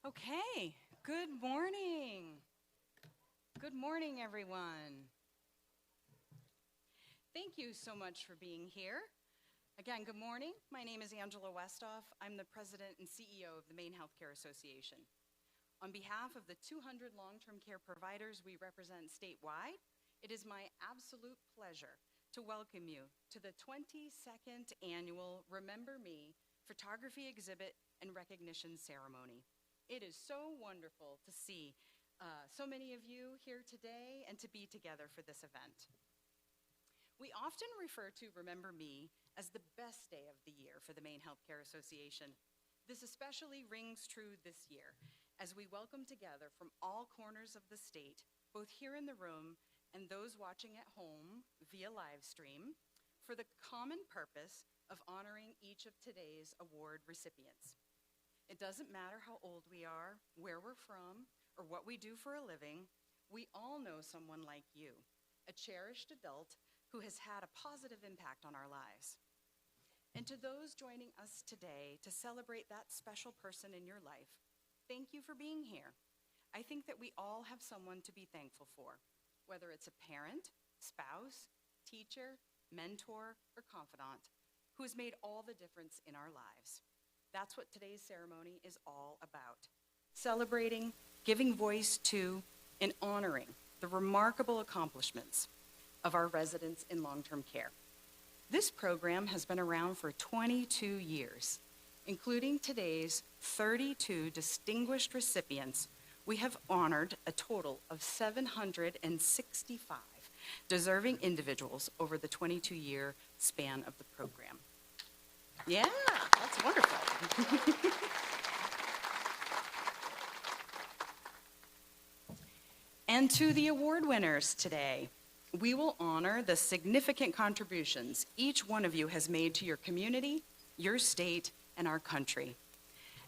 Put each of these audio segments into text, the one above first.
Okay, good morning. Good morning, everyone. Thank you so much for being here. Again, good morning. My name is Angela Westhoff. I'm the president and CEO of the Maine Healthcare Association. On behalf of the 200 long-term care providers we represent statewide, it is my absolute pleasure to welcome you to the 22nd annual Remember Me photography exhibit and recognition ceremony. It is so wonderful to see so many of you here today and to be together for this event. We often refer to Remember Me as the best day of the year for the Maine Healthcare Association. This especially rings true this year as we welcome together from all corners of the state, both here in the room and those watching at home via live stream, for the common purpose of honoring each of today's award recipients. It doesn't matter how old we are, where we're from, or what we do for a living, we all know someone like you, a cherished adult who has had a positive impact on our lives. And to those joining us today to celebrate that special person in your life, thank you for being here. I think that we all have someone to be thankful for, whether it's a parent, spouse, teacher, mentor, or confidant, who has made all the difference in our lives. That's what today's ceremony is all about. Celebrating, giving voice to, and honoring the remarkable accomplishments of our residents in long-term care. This program has been around for 22 years. Including today's 32 distinguished recipients, we have honored a total of 765 deserving individuals over the 22-year span of the program. Yeah, that's wonderful. And to the award winners today, we will honor the significant contributions each one of you has made to your community, your state, and our country.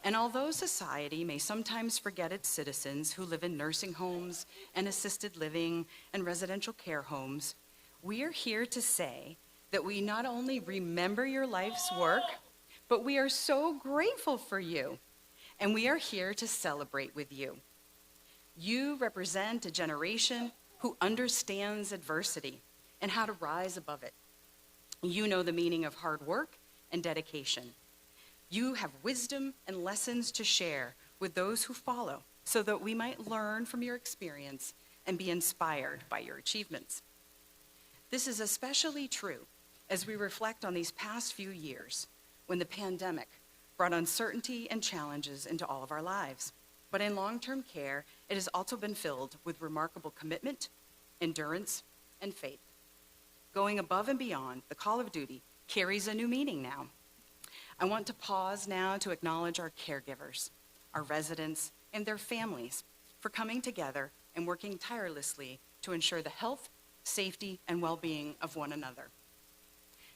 And although society may sometimes forget its citizens who live in nursing homes and assisted living and residential care homes, we are here to say that we not only remember your life's work, but we are so grateful for you, and we are here to celebrate with you. You represent a generation who understands adversity and how to rise above it. You know the meaning of hard work and dedication. You have wisdom and lessons to share with those who follow so that we might learn from your experience and be inspired by your achievements. This is especially true as we reflect on these past few years when the pandemic brought uncertainty and challenges into all of our lives. But in long-term care, it has also been filled with remarkable commitment, endurance, and faith. Going above and beyond the call of duty carries a new meaning now. I want to pause now to acknowledge our caregivers, our residents, and their families for coming together and working tirelessly to ensure the health, safety, and well-being of one another.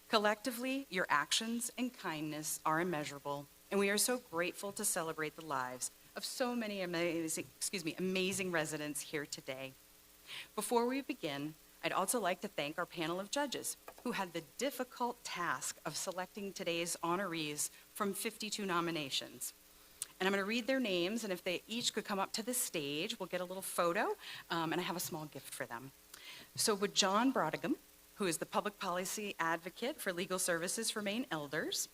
Collectively, your actions and kindness are immeasurable, and we are so grateful to celebrate the lives of so many amazing residents here today. Before we begin, I'd also like to thank our panel of judges who had the difficult task of selecting today's honorees from 52 nominations. And I'm going to read their names, and if they each could come up to the stage, we'll get a little photo, and I have a small gift for them. So with John Brodigam, who is the Public Policy Advocate for Legal Services for Maine Elders,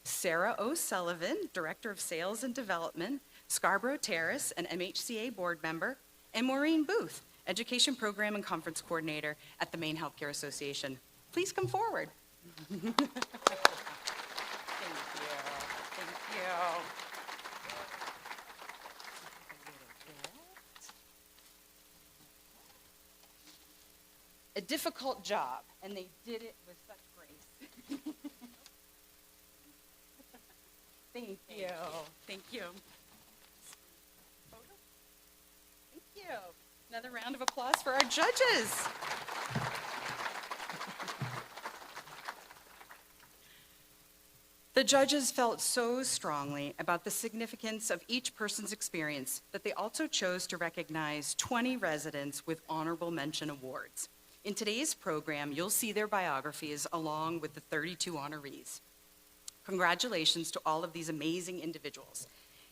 Sarah O'Sullivan, Director of Sales and Development, Scarborough Terrace, an MHCA board member, and Maureen Booth, Education Program and Conference Coordinator at the Maine Healthcare Association. Please come forward. Thank you. Thank you. A difficult job, and they did it with such grace. Thank you. Thank you. Thank you. Another round of applause for our judges. The judges felt so strongly about the significance of each person's experience that they also chose to recognize 20 residents with honorable mention awards. In today's program, you'll see their biographies along with the 32 honorees. Congratulations to all of these amazing individuals.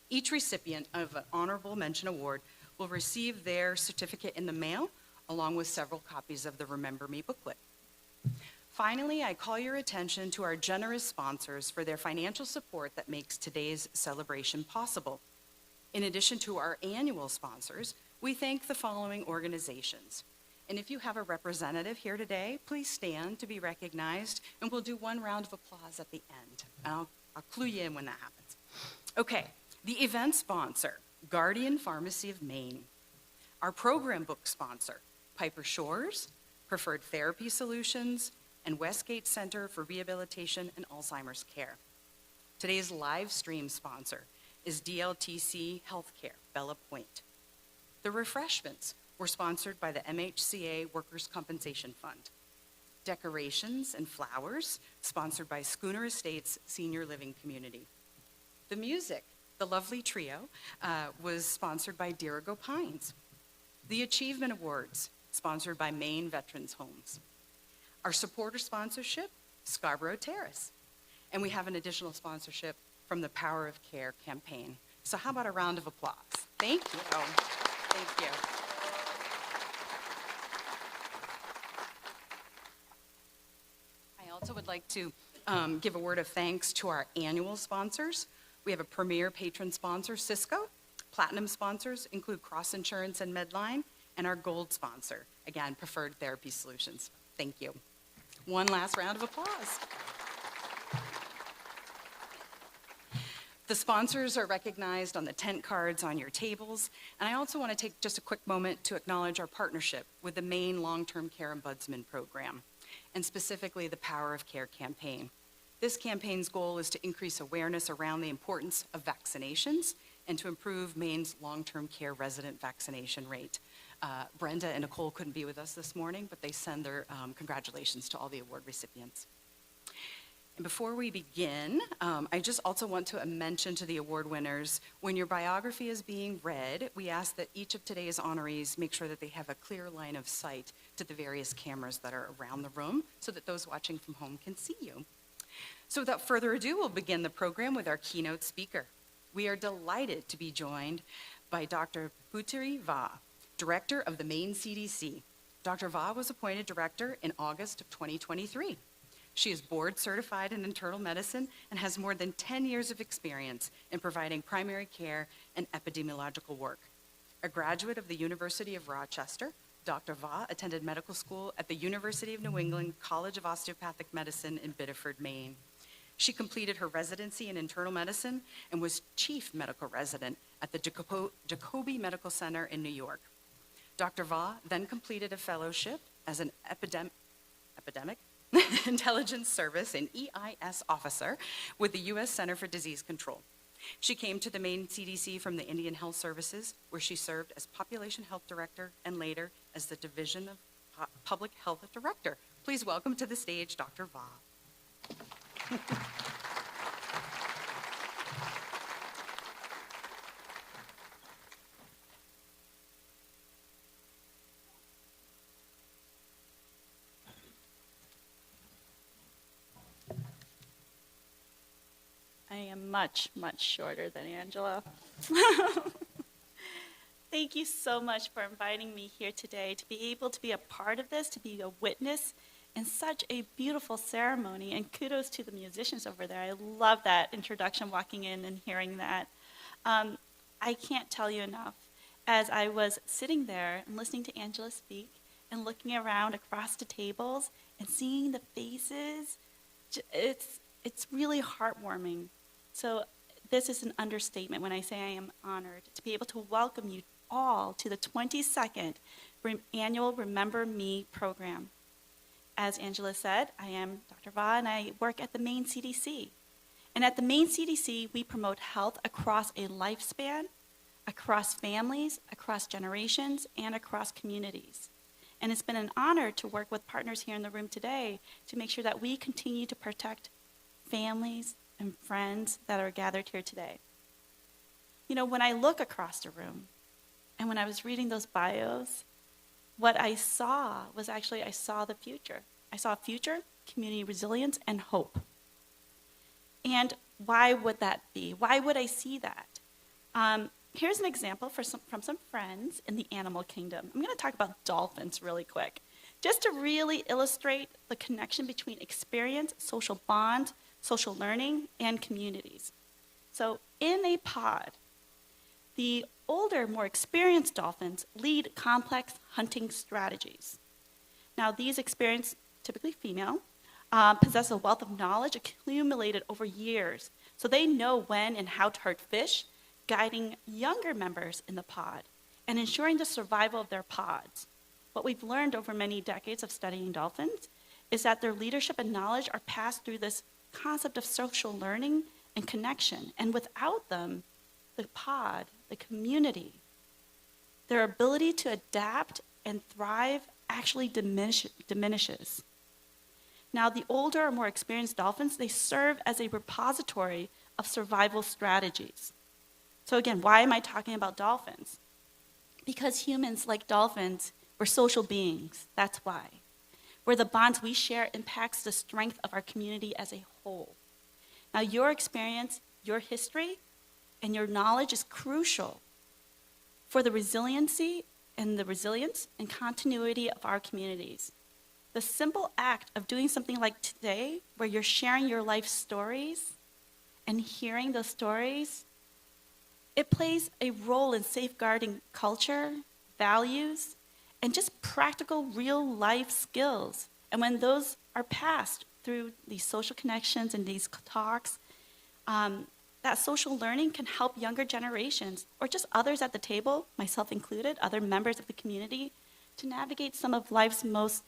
Each recipient of an Honorable Mention Award will receive their certificate in the mail, along with several copies of the Remember Me booklet. Finally, I call your attention to our generous sponsors for their financial support that makes today's celebration possible. In addition to our annual sponsors, we thank the following organizations. And if you have a representative here today, please stand to be recognized, and we'll do one round of applause at the end. I'll clue you in when that happens. Okay, the event sponsor, Guardian Pharmacy of Maine. Our program book sponsor, Piper Shores, Preferred Therapy Solutions, and Westgate Center for Rehabilitation and Alzheimer's Care. Today's live stream sponsor is DLTC Healthcare, Bella Point. The refreshments were sponsored by the MHCA Workers' Compensation Fund. Decorations and flowers, sponsored by Schooner Estates Senior Living Community. The music, the lovely trio, was sponsored by Dirigo Pines. The Achievement Awards, sponsored by Maine Veterans Homes. Our supporter sponsorship, Scarborough Terrace. And we have an additional sponsorship from the Power of Care campaign. So how about a round of applause? Thank you. Thank you. I also would like to give a word of thanks to our annual sponsors. We have a premier patron sponsor, Cisco. Platinum sponsors include Cross Insurance and Medline, and our gold sponsor, again, Preferred Therapy Solutions. Thank you. One last round of applause. The sponsors are recognized on the tent cards on your tables, and I also want to take just a quick moment to acknowledge our partnership with the Maine Long-Term Care Ombudsman Program, and specifically the Power of Care campaign. This campaign's goal is to increase awareness around the importance of vaccinations and to improve Maine's long-term care resident vaccination rate. Brenda and Nicole couldn't be with us this morning, but they send their congratulations to all the award recipients. And before we begin, I just also want to mention to the award winners, when your biography is being read, we ask that each of today's honorees make sure that they have a clear line of sight to the various cameras that are around the room so that those watching from home can see you. So without further ado, we'll begin the program with our keynote speaker. We are delighted to be joined by Dr. Putri Va, Director of the Maine CDC. Dr. Va was appointed Director in August of 2023. She is board certified in internal medicine and has more than 10 years of experience in providing primary care and epidemiological work. A graduate of the University of Rochester, Dr. Va attended medical school at the University of New England College of Osteopathic Medicine in Biddeford, Maine. She completed her residency in internal medicine and was chief medical resident at the Jacobi Medical Center in New York. Dr. Va then completed a fellowship as an epidemic intelligence service and EIS officer with the U.S. Center for Disease Control. She came to the Maine CDC from the Indian Health Services, where she served as Population Health Director and later as the Division of Public Health Director. Please welcome to the stage Dr. Va. I am much, much shorter than Angela. Thank you so much for inviting me here today to be able to be a part of this, to be a witness in such a beautiful ceremony, and kudos to the musicians over there. I love that introduction, walking in and hearing that. I can't tell you enough. As I was sitting there and listening to Angela speak and looking around across the tables and seeing the faces, it's really heartwarming. So this is an understatement when I say I am honored to be able to welcome you all to the 22nd annual Remember Me program. As Angela said, I am Dr. Va, and I work at the Maine CDC. And at the Maine CDC, we promote health across a lifespan, across families, across generations, and across communities. And it's been an honor to work with partners here in the room today to make sure that we continue to protect families and friends that are gathered here today. You know, when I look across the room, and when I was reading those bios, what I saw was actually, I saw the future. I saw future, community resilience, and hope. And why would that be? Why would I see that? Here's an example from some friends in the animal kingdom. I'm going to talk about dolphins really quick, just to really illustrate the connection between experience, social bond, social learning, and communities. So in a pod, the older, more experienced dolphins lead complex hunting strategies. Now, these experienced, typically female, possess a wealth of knowledge accumulated over years, so they know when and how to hurt fish, guiding younger members in the pod and ensuring the survival of their pods. What we've learned over many decades of studying dolphins is that their leadership and knowledge are passed through this concept of social learning and connection, and without them, the pod, the community, their ability to adapt and thrive actually diminishes. Now, the older or more experienced dolphins, they serve as a repository of survival strategies. So again, why am I talking about dolphins? Because humans, like dolphins, we're social beings. That's why. Where the bonds we share impacts the strength of our community as a whole. Now, your experience, your history, and your knowledge is crucial for the resilience and continuity of our communities. The simple act of doing something like today, where you're sharing your life stories and hearing those stories, it plays a role in safeguarding culture, values, and just practical real-life skills. And when those are passed through these social connections and these talks, that social learning can help younger generations, or just others at the table, myself included, other members of the community, to navigate some of life's most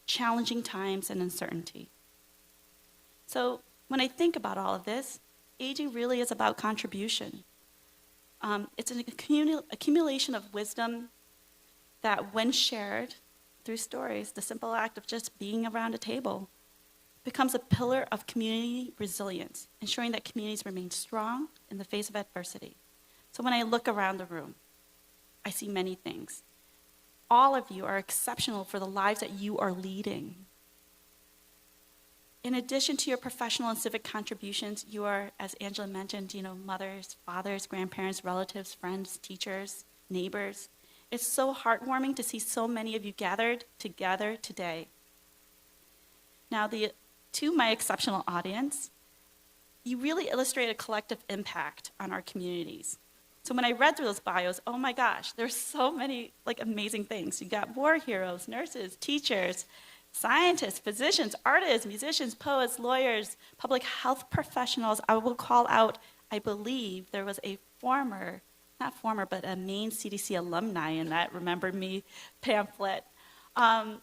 challenging times and uncertainty. So when I think about all of this, aging really is about contribution. It's an accumulation of wisdom that, when shared through stories, the simple act of just being around a table, becomes a pillar of community resilience, ensuring that communities remain strong in the face of adversity. So when I look around the room, I see many things. All of you are exceptional for the lives that you are leading. In addition to your professional and civic contributions, you are, as Angela mentioned, mothers, fathers, grandparents, relatives, friends, teachers, neighbors. It's so heartwarming to see so many of you gathered together today. Now, to my exceptional audience, you really illustrate a collective impact on our communities. So when I read through those bios, oh my gosh, there's so many amazing things. You got war heroes, nurses, teachers, scientists, physicians, artists, musicians, poets, lawyers, public health professionals. I will call out, I believe there was a a Maine CDC alumni in that Remember Me pamphlet. And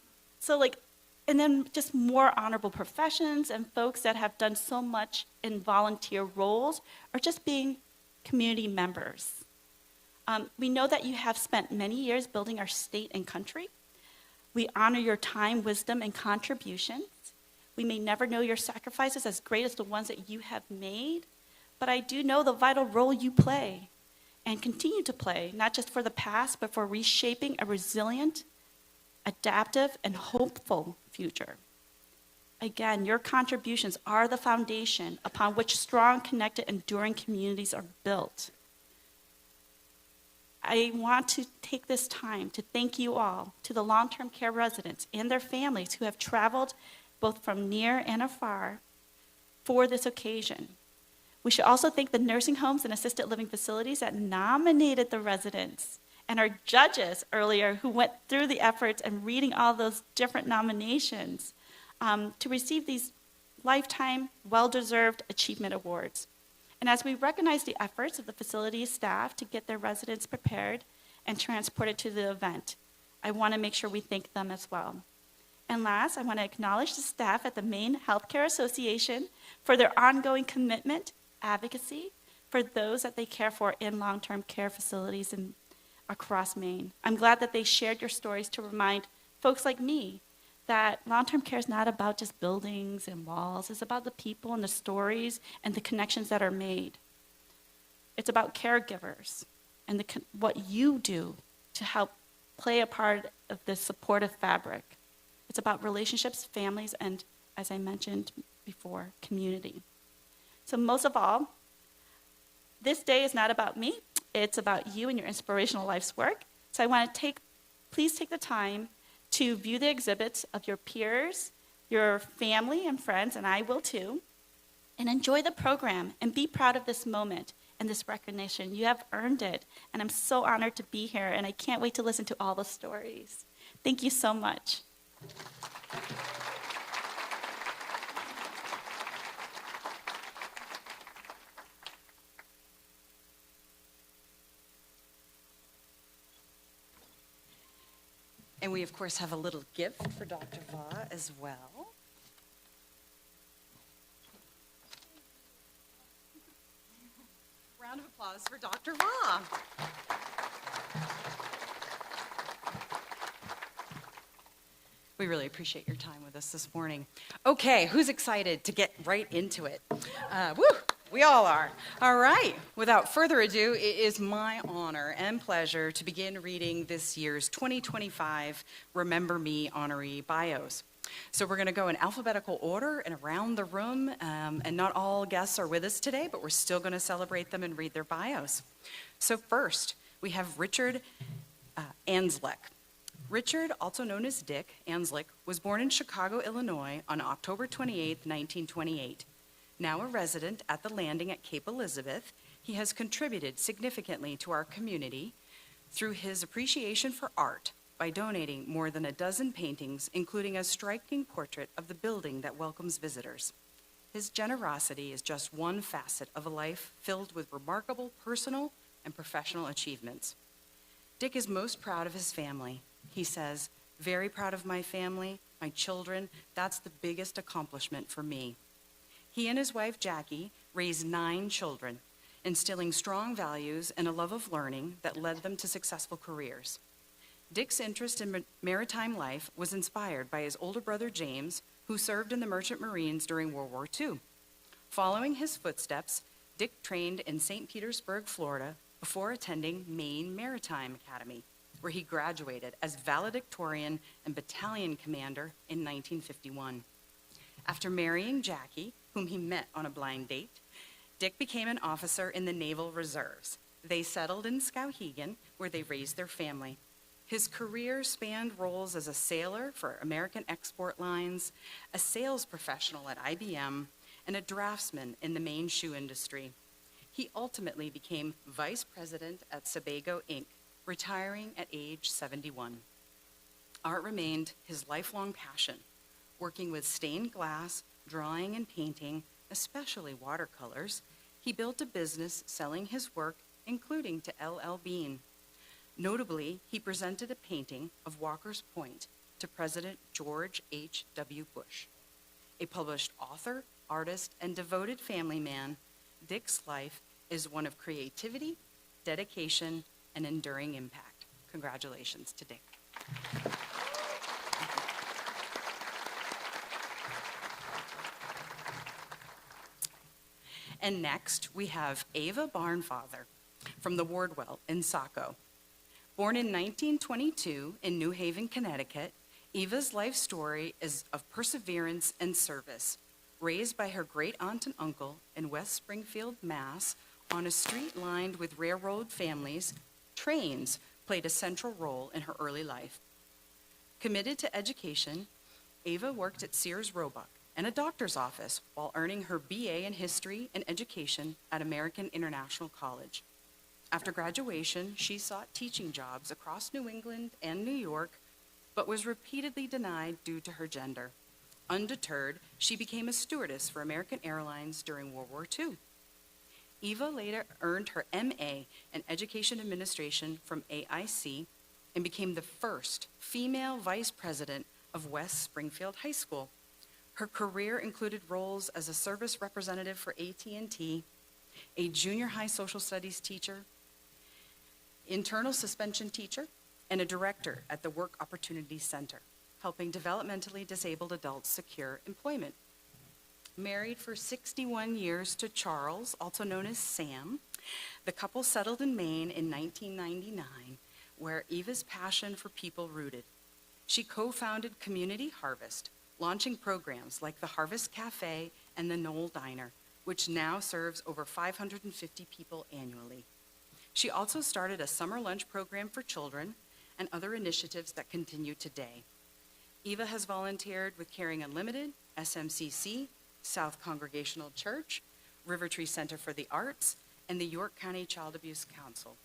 then just more honorable professions and folks that have done so much in volunteer roles or just being community members. We know that you have spent many years building our state and country. We honor your time, wisdom, and contributions. We may never know your sacrifices as great as the ones that you have made, but I do know the vital role you play and continue to play, not just for the past, but for reshaping a resilient, adaptive, and hopeful future. Again, your contributions are the foundation upon which strong, connected, enduring communities are built. I want to take this time to thank you all, to the long-term care residents and their families who have traveled both from near and afar for this occasion. We should also thank the nursing homes and assisted living facilities that nominated the residents, and our judges earlier who went through the efforts and reading all those different nominations to receive these lifetime, well-deserved achievement awards. And as we recognize the efforts of the facility staff to get their residents prepared and transported to the event, I want to make sure we thank them as well. And last, I want to acknowledge the staff at the Maine Healthcare Association for their ongoing commitment, advocacy for those that they care for in long-term care facilities across Maine. I'm glad that they shared your stories to remind folks like me that long-term care is not about just buildings and walls. It's about the people and the stories and the connections that are made. It's about caregivers and what you do to help play a part of this supportive fabric. It's about relationships, families, and, as I mentioned before, community. So most of all, this day is not about me. It's about you and your inspirational life's work. So I want to please take the time to view the exhibits of your peers, your family and friends, and I will too, and enjoy the program and be proud of this moment and this recognition. You have earned it, and I'm so honored to be here, and I can't wait to listen to all the stories. Thank you so much. And we, of course, have a little gift for Dr. Va as well. Round of applause for Dr. Va. We really appreciate your time with us this morning. Okay, who's excited to get right into it? Woo! We all are. All right. Without further ado, it is my honor and pleasure to begin reading this year's 2025 Remember Me honoree bios. So we're going to go in alphabetical order and around the room, and not all guests are with us today, but we're still going to celebrate them and read their bios. So first, we have Richard Anslick. Richard, also known as Dick Anslick, was born in Chicago, Illinois on October 28, 1928. Now a resident at the Landing at Cape Elizabeth, he has contributed significantly to our community through his appreciation for art by donating more than a dozen paintings, including a striking portrait of the building that welcomes visitors. His generosity is just one facet of a life filled with remarkable personal and professional achievements. Dick is most proud of his family. He says, "Very proud of my family, my children. That's the biggest accomplishment for me." He and his wife, Jackie, raised 9 children, instilling strong values and a love of learning that led them to successful careers. Dick's interest in maritime life was inspired by his older brother, James, who served in the Merchant Marines during World War II. Following his footsteps, Dick trained in St. Petersburg, Florida, before attending Maine Maritime Academy, where he graduated as valedictorian and battalion commander in 1951. After marrying Jackie, whom he met on a blind date, Dick became an officer in the Naval Reserves. They settled in Skowhegan, where they raised their family. His career spanned roles as a sailor for American Export Lines, a sales professional at IBM, and a draftsman in the Maine shoe industry. He ultimately became vice president at Sebago Inc., retiring at age 71. Art remained his lifelong passion. Working with stained glass, drawing and painting, especially watercolors, he built a business selling his work, including to L.L. Bean. Notably, he presented a painting of Walker's Point to President George H.W. Bush. A published author, artist, and devoted family man, Dick's life is one of creativity, dedication, and enduring impact. Congratulations to Dick. And next, we have Ava Barnfather from the Wardwell in Saco. Born in 1922 in New Haven, Connecticut, Eva's life story is of perseverance and service. Raised by her great-aunt and uncle in West Springfield, Mass., on a street lined with railroad families, trains played a central role in her early life. Committed to education, Ava worked at Sears Roebuck and a doctor's office while earning her BA in History and Education at American International College. After graduation, she sought teaching jobs across New England and New York, but was repeatedly denied due to her gender. Undeterred, she became a stewardess for American Airlines during World War II. Eva later earned her MA in Education Administration from AIC and became the first female vice president of West Springfield High School. Her career included roles as a service representative for AT&T, a junior high social studies teacher, internal suspension teacher, and a director at the Work Opportunity Center, helping developmentally disabled adults secure employment. Married for 61 years to Charles, also known as Sam, the couple settled in Maine in 1999, where Eva's passion for people rooted. She co-founded Community Harvest, launching programs like the Harvest Cafe and the Knoll Diner, which now serves over 550 people annually. She also started a summer lunch program for children and other initiatives that continue today. Eva has volunteered with Caring Unlimited, SMCC, South Congregational Church, River Tree Center for the Arts, and the York County Child Abuse Council.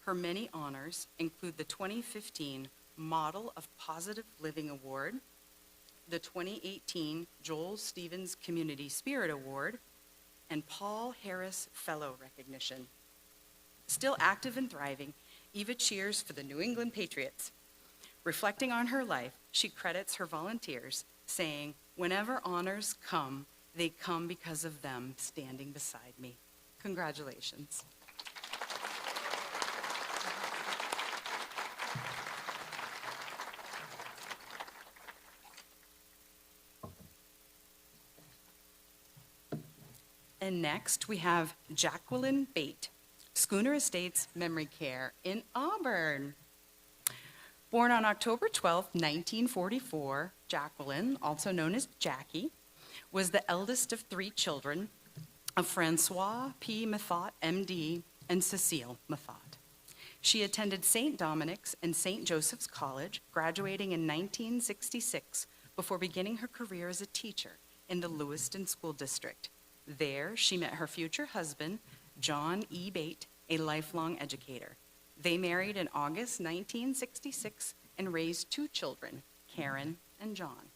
Her many honors include the 2015 Model of Positive Living Award, the 2018 Joel Stevens Community Spirit Award, and Paul Harris Fellow recognition. Still active and thriving, Eva cheers for the New England Patriots. Reflecting on her life, she credits her volunteers, saying, "Whenever honors come, they come because of them standing beside me." Congratulations. And next, we have Jacqueline Bate, Schooner Estates Memory Care in Auburn. Born on October 12, 1944, Jacqueline, also known as Jackie, was the eldest of 3 children of Francois P. Mathot, MD, and Cecile Mathot. She attended St. Dominic's and St. Joseph's College, graduating in 1966 before beginning her career as a teacher in the Lewiston School District. There, she met her future husband, John E. Bate, a lifelong educator. They married in August 1966 and raised 2 children, Karen and John.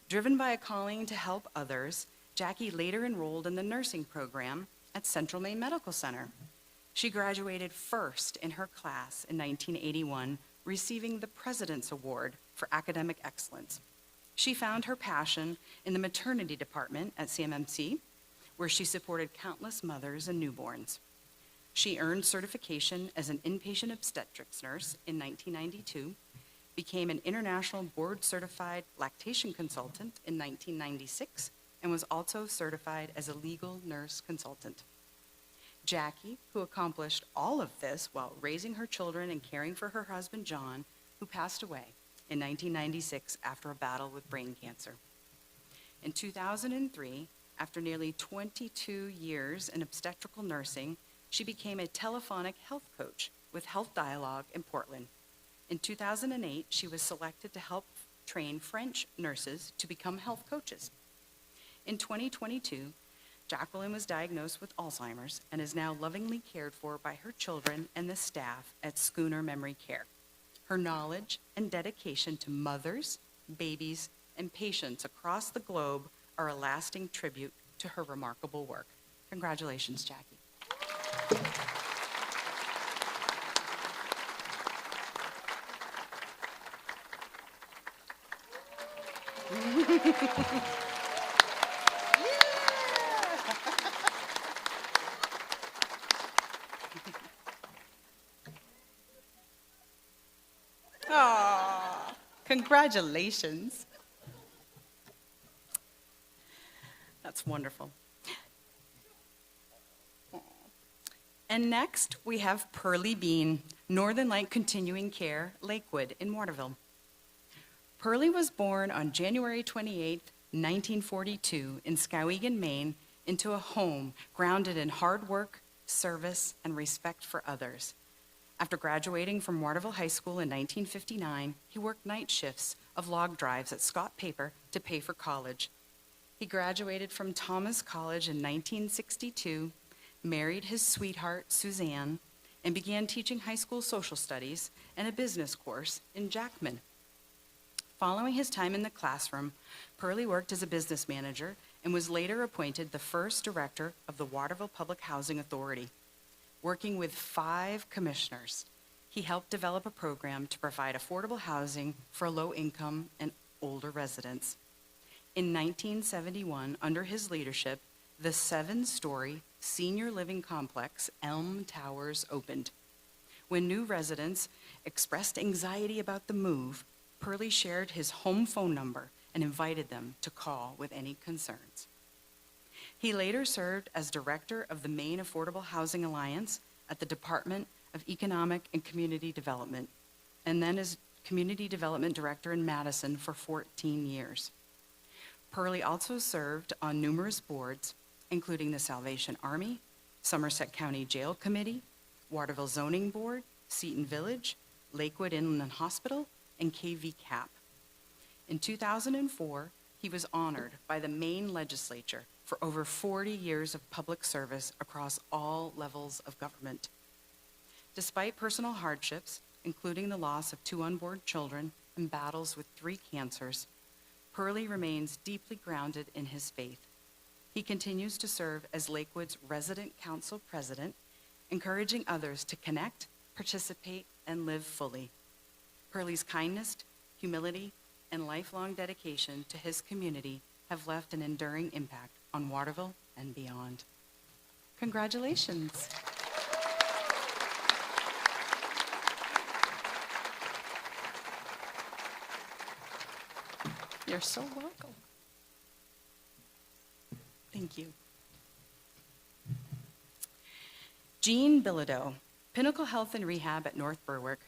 Driven by a calling to help others, Jackie later enrolled in the nursing program at Central Maine Medical Center. She graduated first in her class in 1981, receiving the President's Award for Academic Excellence. She found her passion in the maternity department at CMMC, where she supported countless mothers and newborns. She earned certification as an inpatient obstetrics nurse in 1992, became an international board-certified lactation consultant in 1996, and was also certified as a legal nurse consultant. Jackie, who accomplished all of this while raising her children and caring for her husband, John, who passed away in 1996 after a battle with brain cancer. In 2003, after nearly 22 years in obstetrical nursing, she became a telephonic health coach with Health Dialogue in Portland. In 2008, she was selected to help train French nurses to become health coaches. In 2022, Jacqueline was diagnosed with Alzheimer's and is now lovingly cared for by her children and the staff at Schooner Memory Care. Her knowledge and dedication to mothers, babies, and patients across the globe are a lasting tribute to her remarkable work. Congratulations, Jackie. Aw, congratulations. That's wonderful. And next, we have Pearlie Bean, Northern Light Continuing Care, Lakewood in Waterville. Pearlie was born on January 28, 1942 in Skowhegan, Maine, into a home grounded in hard work, service, and respect for others. After graduating from Waterville High School in 1959, he worked night shifts of log drives at Scott Paper to pay for college. He graduated from Thomas College in 1962, married his sweetheart, Suzanne, and began teaching high school social studies and a business course in Jackman. Following his time in the classroom, Pearlie worked as a business manager and was later appointed the first director of the Waterville Public Housing Authority. Working with 5 commissioners, he helped develop a program to provide affordable housing for low-income and older residents. In 1971, under his leadership, the 7-story senior living complex, Elm Towers, opened. When new residents expressed anxiety about the move, Pearlie shared his home phone number and invited them to call with any concerns. He later served as director of the Maine Affordable Housing Alliance at the Department of Economic and Community Development, and then as community development director in Madison for 14 years. Pearlie also served on numerous boards, including the Salvation Army, Somerset County Jail Committee, Waterville Zoning Board, Seton Village, Lakewood Inland Hospital, and KV CAP. In 2004, he was honored by the Maine legislature for over 40 years of public service across all levels of government. Despite personal hardships, including the loss of 2 unborn children and battles with 3 cancers, Pearlie remains deeply grounded in his faith. He continues to serve as Lakewood's resident council president, encouraging others to connect, participate, and live fully. Pearlie's kindness, humility, and lifelong dedication to his community have left an enduring impact on Waterville and beyond. Congratulations. You're so welcome. Thank you. Jean Bilodeau, Pinnacle Health and Rehab at North Berwick.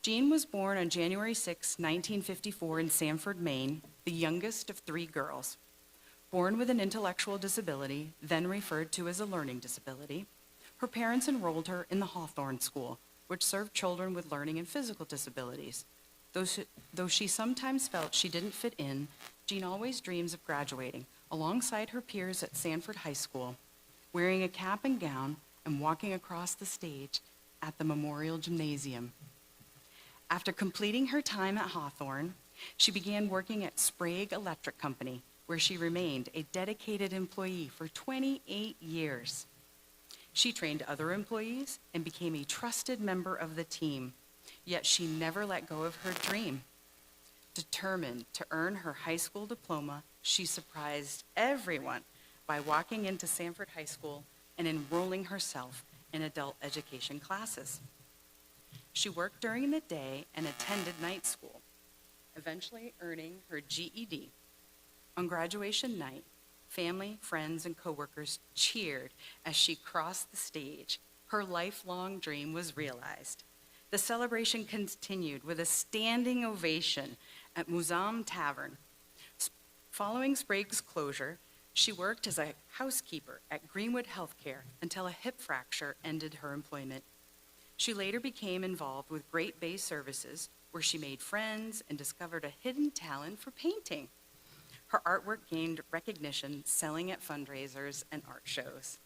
Jean was born on January 6, 1954 in Sanford, Maine, the youngest of 3 girls. Born with an intellectual disability, then referred to as a learning disability, her parents enrolled her in the Hawthorne School, which served children with learning and physical disabilities. Though she sometimes felt she didn't fit in, Jean always dreams of graduating alongside her peers at Sanford High School, wearing a cap and gown and walking across the stage at the Memorial Gymnasium. After completing her time at Hawthorne, she began working at Sprague Electric Company, where she remained a dedicated employee for 28 years. She trained other employees and became a trusted member of the team, yet she never let go of her dream. Determined to earn her high school diploma, she surprised everyone by walking into Sanford High School and enrolling herself in adult education classes. She worked during the day and attended night school, eventually earning her GED. On graduation night, family, friends, and coworkers cheered as she crossed the stage. Her lifelong dream was realized. The celebration continued with a standing ovation at Muzam Tavern. Following Sprague's closure, she worked as a housekeeper at Greenwood Healthcare until a hip fracture ended her employment. She later became involved with Great Bay Services, where she made friends and discovered a hidden talent for painting. Her artwork gained recognition selling at fundraisers and art shows.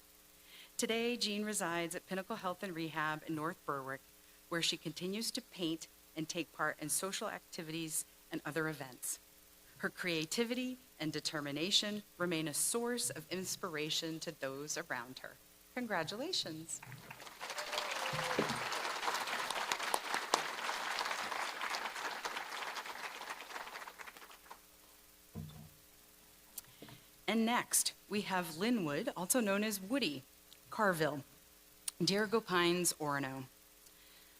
Today, Jean resides at Pinnacle Health and Rehab in North Berwick, where she continues to paint and take part in social activities and other events. Her creativity and determination remain a source of inspiration to those around her. Congratulations. And next, we have Linwood, also known as Woody Carville, Dirigo Pines, Orono.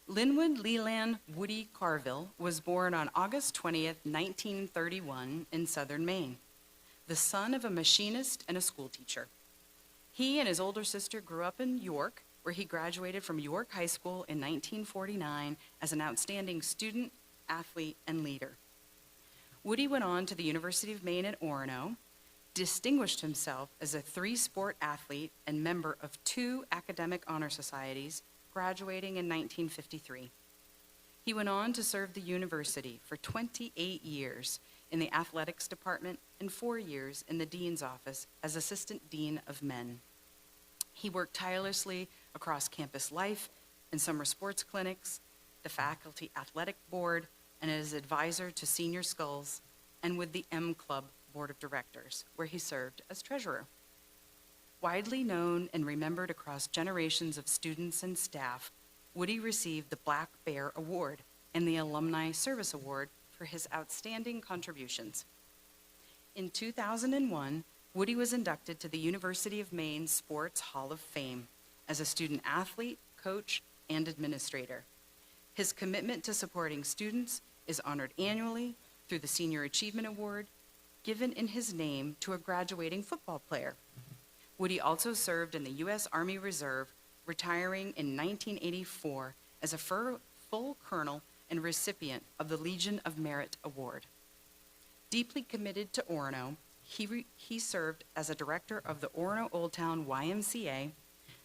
Linwood Leland Woody Carville was born on August 20th, 1931 in southern Maine, the son of a machinist and a school teacher. He and his older sister grew up in York, where he graduated from York High School in 1949 as an outstanding student, athlete, and leader. Woody went on to the University of Maine at Orono, distinguished himself as a 3-sport athlete and member of 2 academic honor societies, graduating in 1953. He went on to serve the university for 28 years in the athletics department and 4 years in the dean's office as assistant dean of men. He worked tirelessly across campus life and summer sports clinics, the faculty athletic board, and as advisor to Senior Skulls, and with the M Club Board of Directors, where he served as treasurer. Widely known and remembered across generations of students and staff, Woody received the Black Bear Award and the Alumni Service Award for his outstanding contributions. In 2001, Woody was inducted to the University of Maine Sports Hall of Fame as a student athlete, coach, and administrator. His commitment to supporting students is honored annually through the Senior Achievement Award, given in his name to a graduating football player. Woody also served in the U.S. Army Reserve, retiring in 1984 as a full colonel and recipient of the Legion of Merit Award. Deeply committed to Orono, he served as a director of the Orono Old Town YMCA,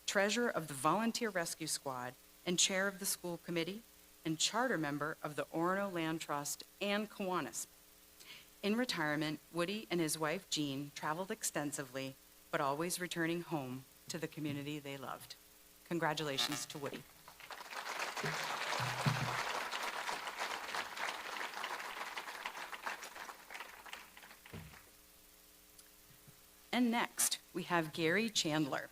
treasurer of the Volunteer Rescue Squad, and chair of the school committee, and charter member of the Orono Land Trust and Kiwanis. In retirement, Woody and his wife Jean traveled extensively, but always returning home to the community they loved. Congratulations to Woody. And next, we have Gary Chandler,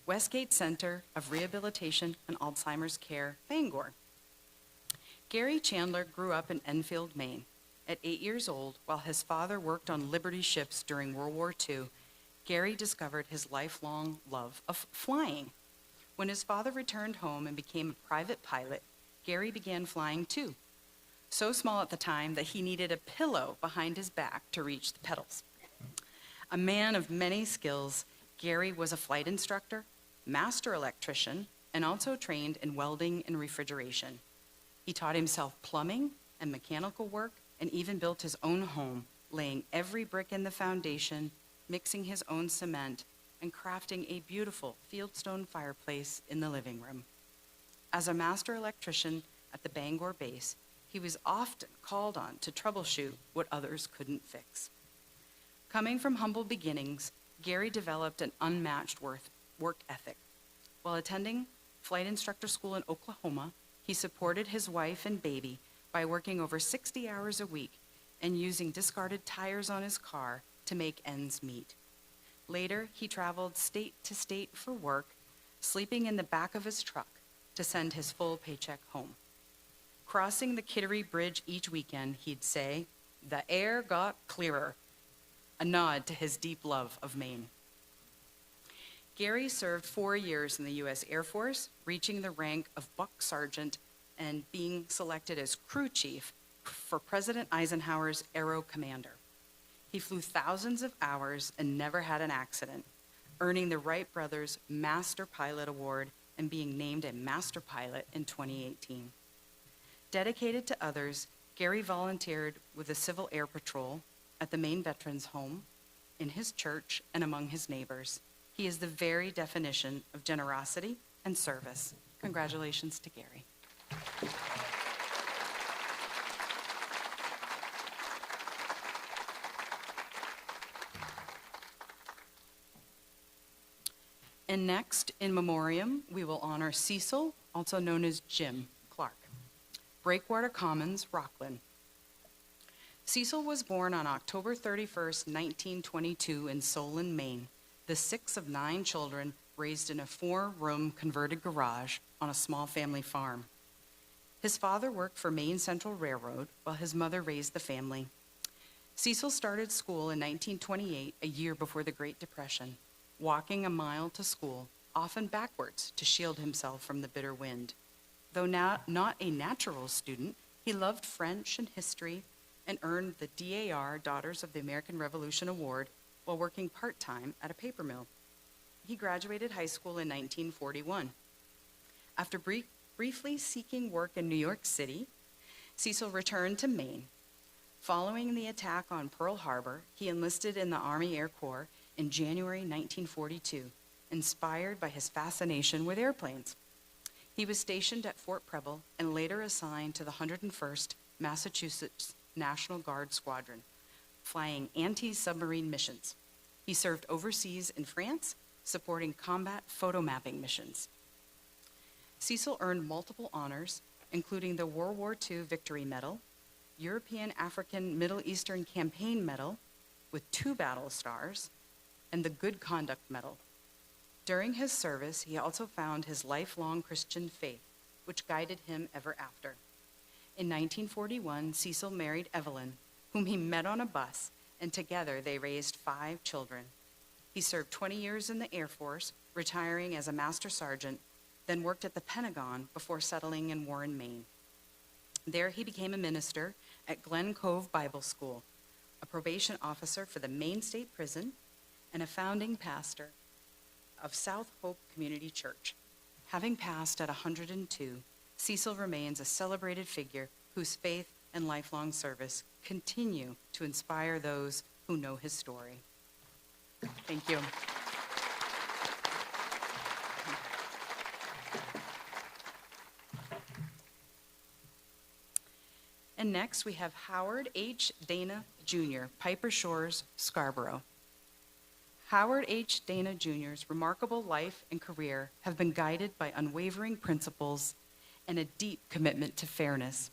Westgate Center of Rehabilitation and Alzheimer's Care, Bangor. Gary Chandler grew up in Enfield, Maine. At 8 years old, while his father worked on Liberty ships during World War II, Gary discovered his lifelong love of flying. When his father returned home and became a private pilot, Gary began flying too. So small at the time that he needed a pillow behind his back to reach the pedals. A man of many skills, Gary was a flight instructor, master electrician, and also trained in welding and refrigeration. He taught himself plumbing and mechanical work and even built his own home, laying every brick in the foundation, mixing his own cement, and crafting a beautiful fieldstone fireplace in the living room. As a master electrician at the Bangor base, he was often called on to troubleshoot what others couldn't fix. Coming from humble beginnings, Gary developed an unmatched work ethic. While attending flight instructor school in Oklahoma, he supported his wife and baby by working over 60 hours a week and using discarded tires on his car to make ends meet. Later, he traveled state to state for work, sleeping in the back of his truck to send his full paycheck home. Crossing the Kittery Bridge each weekend, he'd say, "The air got clearer," a nod to his deep love of Maine. Gary served 4 years in the U.S. Air Force, reaching the rank of buck sergeant and being selected as crew chief for President Eisenhower's Aero Commander. He flew thousands of hours and never had an accident, earning the Wright Brothers Master Pilot Award and being named a Master Pilot in 2018. Dedicated to others, Gary volunteered with the Civil Air Patrol, at the Maine Veterans Home, in his church, and among his neighbors. He is the very definition of generosity and service. Congratulations to Gary. And next, in memoriam, we will honor Cecil, also known as Jim Clark, Breakwater Commons, Rockland. Cecil was born on October 31st, 1922 in Solon, Maine, the sixth of 9 children raised in a 4-room converted garage on a small family farm. His father worked for Maine Central Railroad while his mother raised the family. Cecil started school in 1928, a year before the Great Depression, walking a mile to school, often backwards to shield himself from the bitter wind. Though not a natural student, he loved French and history and earned the DAR Daughters of the American Revolution Award while working part-time at a paper mill. He graduated high school in 1941. After briefly seeking work in New York City, Cecil returned to Maine. Following the attack on Pearl Harbor, he enlisted in the Army Air Corps in January 1942, inspired by his fascination with airplanes. He was stationed at Fort Preble and later assigned to the 101st Massachusetts National Guard Squadron, flying anti-submarine missions. He served overseas in France, supporting combat photo mapping missions. Cecil earned multiple honors, including the World War II Victory Medal, European African Middle Eastern Campaign Medal with 2 battle stars, and the Good Conduct Medal. During his service, he also found his lifelong Christian faith, which guided him ever after. In 1941, Cecil married Evelyn, whom he met on a bus, and together they raised 5 children. He served 20 years in the Air Force, retiring as a master sergeant, then worked at the Pentagon before settling in Warren, Maine. There he became a minister at Glen Cove Bible School, a probation officer for the Maine State Prison, and a founding pastor of South Hope Community Church. Having passed at 102, Cecil remains a celebrated figure whose faith and lifelong service continue to inspire those who know his story. Thank you. And next, we have Howard H. Dana Jr., Piper Shores, Scarborough. Howard H. Dana Jr.'s remarkable life and career have been guided by unwavering principles and a deep commitment to fairness.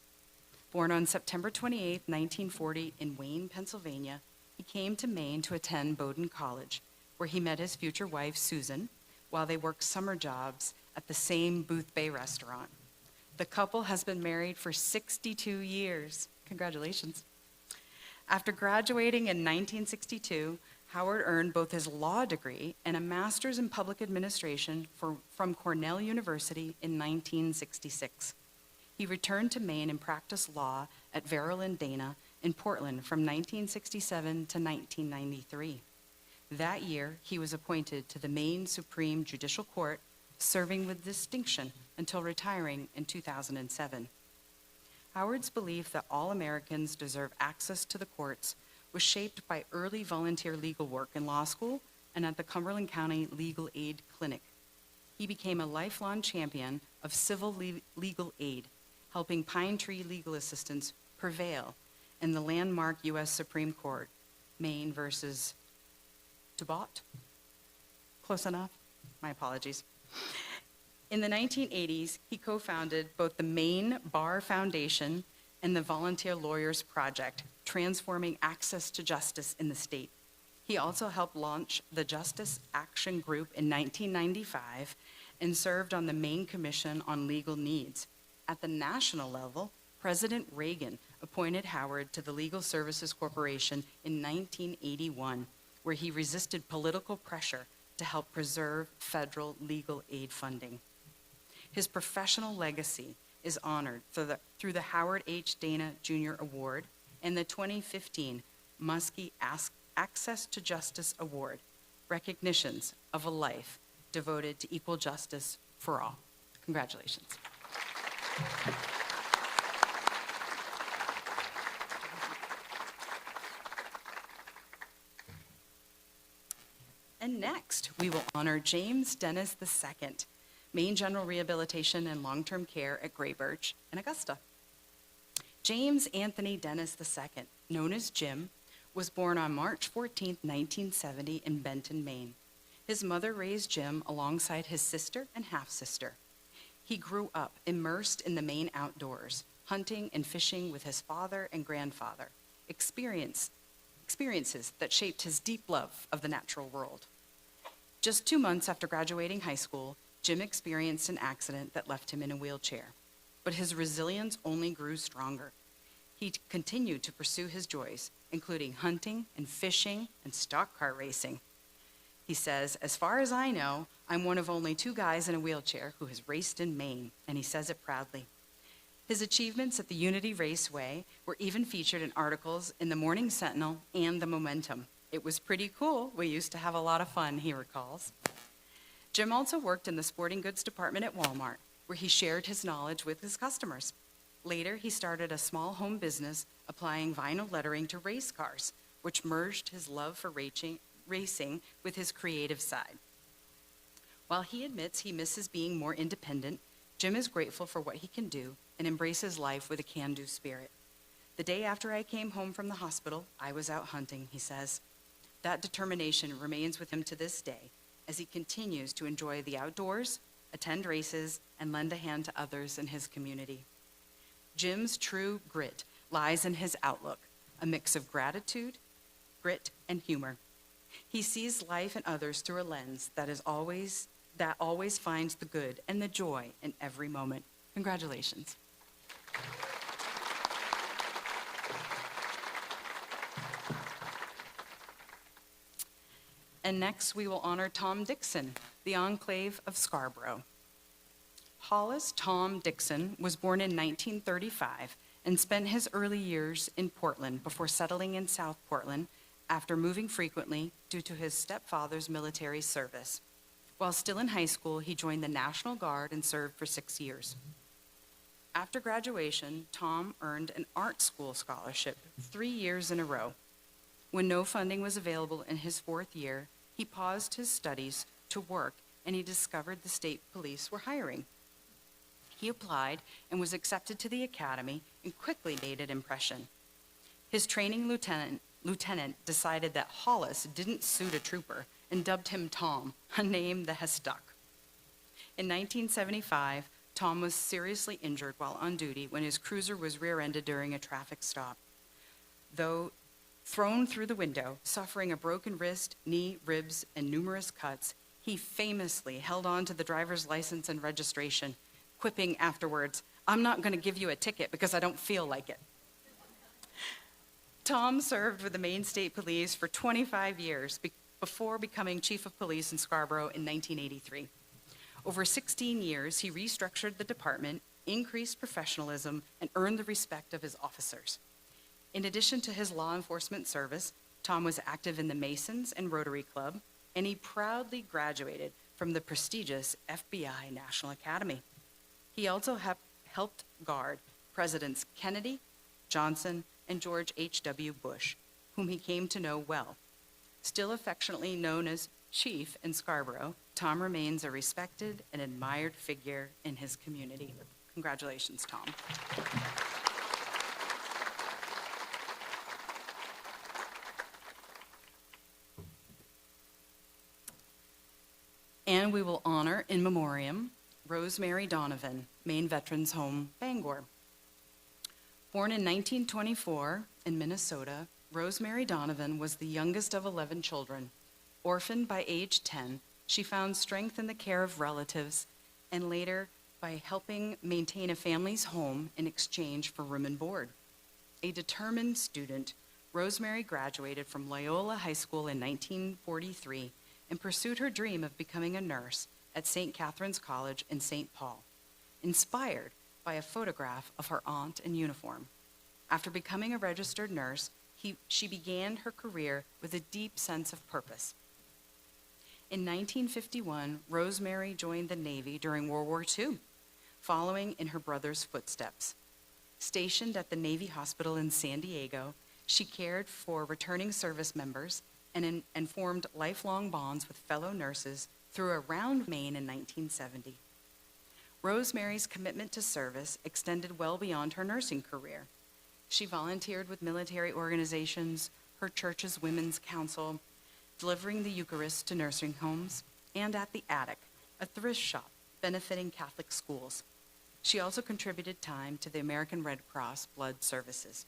Born on September 28, 1940, in Wayne, Pennsylvania, he came to Maine to attend Bowdoin College, where he met his future wife, Susan, while they worked summer jobs at the same Booth Bay restaurant. The couple has been married for 62 years. Congratulations. After graduating in 1962, Howard earned both his law degree and a master's in public administration from Cornell University in 1966. He returned to Maine and practiced law at Verrill and Dana in Portland from 1967 to 1993. That year, he was appointed to the Maine Supreme Judicial Court, serving with distinction until retiring in 2007. Howard's belief that all Americans deserve access to the courts was shaped by early volunteer legal work in law school and at the Cumberland County Legal Aid Clinic. He became a lifelong champion of civil legal aid, helping Pine Tree legal assistants prevail in the landmark U.S. Supreme Court, Maine versus Tubot. Close enough? My apologies. In the 1980s, he co-founded both the Maine Bar Foundation and the Volunteer Lawyers Project, transforming access to justice in the state. He also helped launch the Justice Action Group in 1995 and served on the Maine Commission on Legal Needs. At the national level, President Reagan appointed Howard to the Legal Services Corporation in 1981, where he resisted political pressure to help preserve federal legal aid funding. His professional legacy is honored through the Howard H. Dana Jr. Award and the 2015 Muskie Access to Justice Award, recognitions of a life devoted to equal justice for all. Congratulations. And next, we will honor James Dennis II, Maine General Rehabilitation and Long-Term Care at Gray Birch in Augusta. James Anthony Dennis II, known as Jim, was born on March 14, 1970 in Benton, Maine. His mother raised Jim alongside his sister and half-sister. He grew up immersed in the Maine outdoors, hunting and fishing with his father and grandfather, experiences that shaped his deep love of the natural world. Just 2 months after graduating high school, Jim experienced an accident that left him in a wheelchair, but his resilience only grew stronger. He continued to pursue his joys, including hunting and fishing and stock car racing. He says, "As far as I know, I'm one of only 2 guys in a wheelchair who has raced in Maine," and he says it proudly. His achievements at the Unity Raceway were even featured in articles in the Morning Sentinel and the Momentum. "It was pretty cool. We used to have a lot of fun," he recalls. Jim also worked in the sporting goods department at Walmart, where he shared his knowledge with his customers. Later, he started a small home business applying vinyl lettering to race cars, which merged his love for racing with his creative side. While he admits he misses being more independent, Jim is grateful for what he can do and embraces life with a can-do spirit. "The day after I came home from the hospital, I was out hunting," he says. That determination remains with him to this day as he continues to enjoy the outdoors, attend races, and lend a hand to others in his community. Jim's true grit lies in his outlook, a mix of gratitude, grit, and humor. He sees life and others through a lens that always finds the good and the joy in every moment. Congratulations. And next, we will honor Tom Dixon, the Enclave of Scarborough. Hollis Tom Dixon was born in 1935 and spent his early years in Portland before settling in South Portland after moving frequently due to his stepfather's military service. While still in high school, he joined the National Guard and served for 6 years. After graduation, Tom earned an art school scholarship 3 years in a row. When no funding was available in his 4th year, he paused his studies to work, and he discovered the state police were hiring. He applied and was accepted to the academy and quickly made an impression. His training lieutenant decided that Hollis didn't suit a trooper and dubbed him Tom, a name that has stuck. In 1975, Tom was seriously injured while on duty when his cruiser was rear-ended during a traffic stop. Though thrown through the window, suffering a broken wrist, knee, ribs, and numerous cuts, he famously held on to the driver's license and registration, quipping afterwards, "I'm not going to give you a ticket because I don't feel like it." Tom served with the Maine State Police for 25 years before becoming chief of police in Scarborough in 1983. Over 16 years, he restructured the department, increased professionalism, and earned the respect of his officers. In addition to his law enforcement service, Tom was active in the Masons and Rotary Club, and he proudly graduated from the prestigious FBI National Academy. He also helped guard Presidents Kennedy, Johnson, and George H.W. Bush, whom he came to know well. Still affectionately known as Chief in Scarborough, Tom remains a respected and admired figure in his community. Congratulations, Tom. And we will honor in memoriam Rosemary Donovan, Maine Veterans Home, Bangor. Born in 1924 in Minnesota, Rosemary Donovan was the youngest of 11 children. Orphaned by age 10, she found strength in the care of relatives and later by helping maintain a family's home in exchange for room and board. A determined student, Rosemary graduated from Loyola High School in 1943 and pursued her dream of becoming a nurse at St. Catherine's College in St. Paul, inspired by a photograph of her aunt in uniform. After becoming a registered nurse, she began her career with a deep sense of purpose. In 1951, Rosemary joined the Navy during World War II, following in her brother's footsteps. Stationed at the Navy Hospital in San Diego, she cared for returning service members and formed lifelong bonds with fellow nurses through around Maine in 1970. Rosemary's commitment to service extended well beyond her nursing career. She volunteered with military organizations, her church's Women's Council, delivering the Eucharist to nursing homes, and at the Attic, a thrift shop benefiting Catholic schools. She also contributed time to the American Red Cross blood services.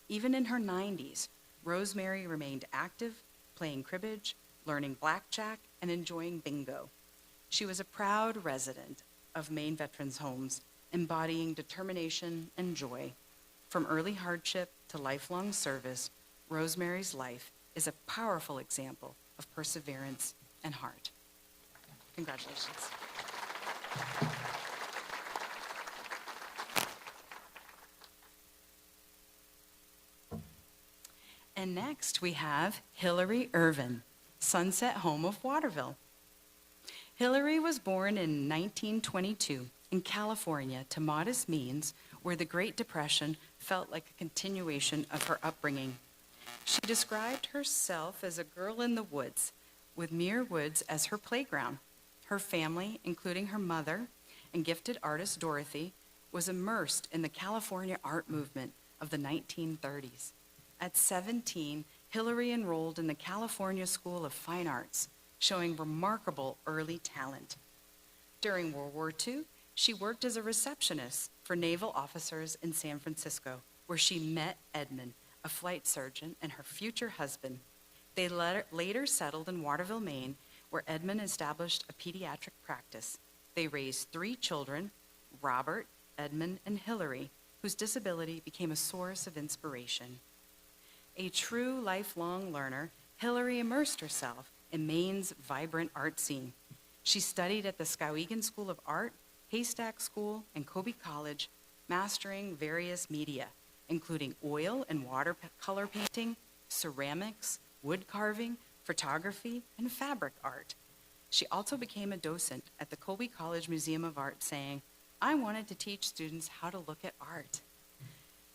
Even in her 90s, Rosemary remained active, playing cribbage, learning blackjack, and enjoying bingo. She was a proud resident of Maine Veterans Homes, embodying determination and joy. From early hardship to lifelong service, Rosemary's life is a powerful example of perseverance and heart. Congratulations. And next we have Hillary Irvin, Sunset Home of Waterville. Hillary was born in 1922 in California to modest means where the Great Depression felt like a continuation of her upbringing. She described herself as a girl in the woods, with Muir Woods as her playground. Her family, including her mother and gifted artist Dorothy, was immersed in the California art movement of the 1930s. At 17, Hillary enrolled in the California School of Fine Arts, showing remarkable early talent. During World War II, she worked as a receptionist for naval officers in San Francisco, where she met Edmund, a flight surgeon, and her future husband. They later settled in Waterville, Maine, where Edmund established a pediatric practice. They raised 3 children, Robert, Edmund, and Hillary, whose disability became a source of inspiration. A true lifelong learner, Hillary immersed herself in Maine's vibrant art scene. She studied at the Skowhegan School of Art, Haystack School, and Kobe College, mastering various media, including oil and watercolor painting, ceramics, wood carving, photography, and fabric art. She also became a docent at the Kobe College Museum of Art, saying, "I wanted to teach students how to look at art."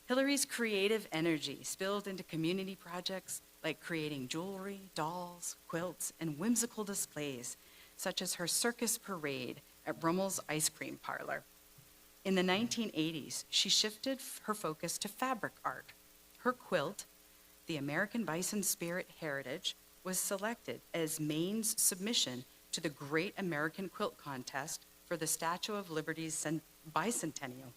Hillary's creative energy spilled into community projects like creating jewelry, dolls, quilts, and whimsical displays, such as her circus parade at Rummel's Ice Cream Parlor. In the 1980s, she shifted her focus to fabric art. Her quilt, the American Bison Spirit Heritage, was selected as Maine's submission to the Great American Quilt Contest for the Statue of Liberty's bicentennial.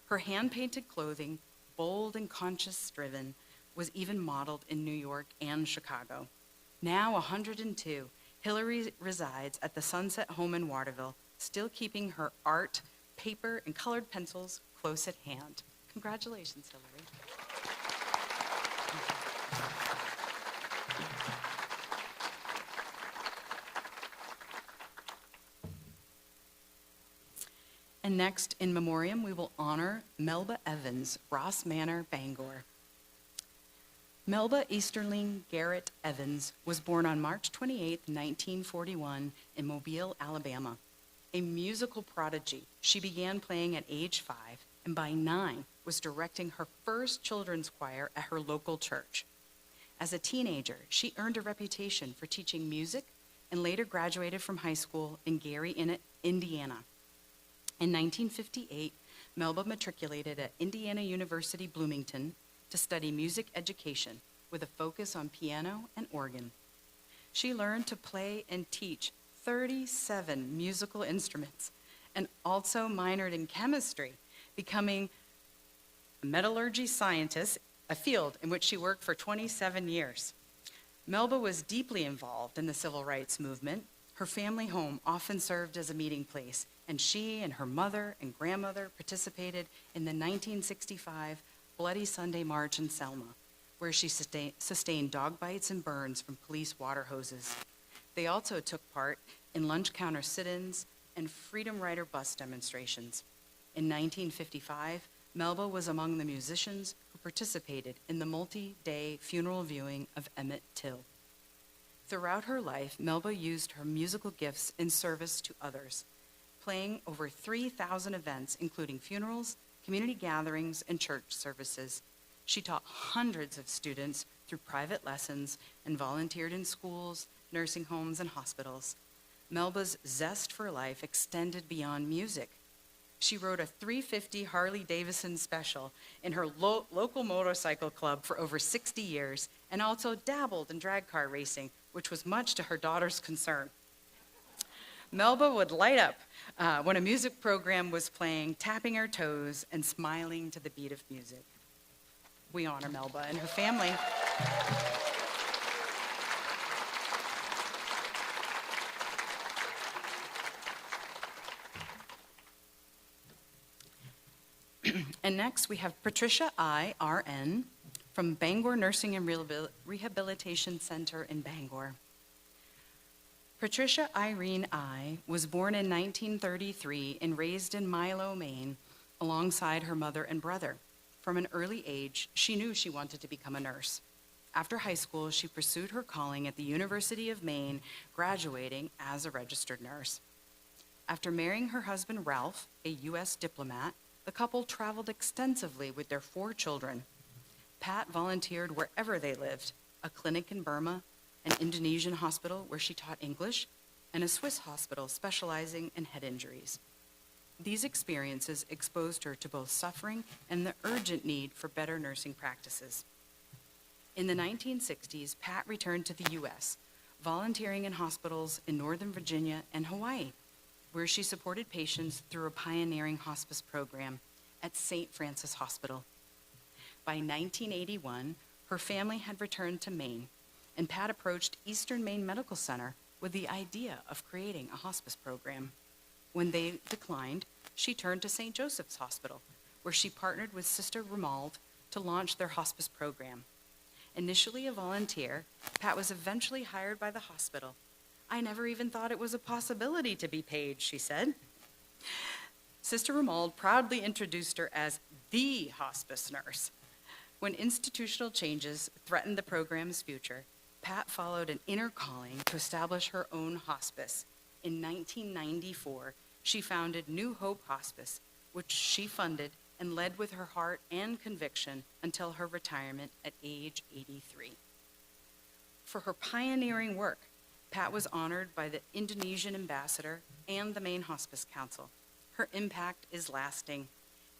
Her hand-painted clothing, bold and conscience-driven, was even modeled in New York and Chicago. Now 102, Hillary resides at the Sunset Home in Waterville, still keeping her art, paper, and colored pencils close at hand. Congratulations, Hillary. And next, in memoriam, we will honor Melba Evans, Ross Manor, Bangor. Melba Easterling Garrett Evans was born on March 28, 1941, in Mobile, Alabama. A musical prodigy, she began playing at age 5, and by 9 was directing her first children's choir at her local church. As a teenager, she earned a reputation for teaching music and later graduated from high school in Gary, Indiana. In 1958, Melba matriculated at Indiana University Bloomington to study music education with a focus on piano and organ. She learned to play and teach 37 musical instruments and also minored in chemistry, becoming a metallurgy scientist, a field in which she worked for 27 years. Melba was deeply involved in the civil rights movement. Her family home often served as a meeting place, and she and her mother and grandmother participated in the 1965 Bloody Sunday March in Selma, where she sustained dog bites and burns from police water hoses. They also took part in lunch counter sit-ins and Freedom Rider bus demonstrations. In 1955, Melba was among the musicians who participated in the multi-day funeral viewing of Emmett Till. Throughout her life, Melba used her musical gifts in service to others, playing over 3,000 events, including funerals, community gatherings, and church services. She taught hundreds of students through private lessons and volunteered in schools, nursing homes, and hospitals. Melba's zest for life extended beyond music. She rode a 350 Harley-Davidson special in her local motorcycle club for over 60 years and also dabbled in drag car racing, which was much to her daughter's concern. Melba would light up when a music program was playing, tapping her toes and smiling to the beat of music. We honor Melba and her family. And next we have Patricia I, RN, from Bangor Nursing and Rehabilitation Center in Bangor. Patricia Irene I was born in 1933 and raised in Milo, Maine, alongside her mother and brother. From an early age, she knew she wanted to become a nurse. After high school, she pursued her calling at the University of Maine, graduating as a registered nurse. After marrying her husband, Ralph, a U.S. diplomat, the couple traveled extensively with their 4 children. Pat volunteered wherever they lived, a clinic in Burma, an Indonesian hospital where she taught English, and a Swiss hospital specializing in head injuries. These experiences exposed her to both suffering and the urgent need for better nursing practices. In the 1960s, Pat returned to the U.S., volunteering in hospitals in Northern Virginia and Hawaii, where she supported patients through a pioneering hospice program at St. Francis Hospital. By 1981, her family had returned to Maine, and Pat approached Eastern Maine Medical Center with the idea of creating a hospice program. When they declined, she turned to St. Joseph's Hospital, where she partnered with Sister Romuald to launch their hospice program. Initially a volunteer, Pat was eventually hired by the hospital. "I never even thought it was a possibility to be paid," she said. Sister Romuald proudly introduced her as the hospice nurse. When institutional changes threatened the program's future, Pat followed an inner calling to establish her own hospice. In 1994, she founded New Hope Hospice, which she funded and led with her heart and conviction until her retirement at age 83. For her pioneering work, Pat was honored by the Indonesian ambassador and the Maine Hospice Council. Her impact is lasting.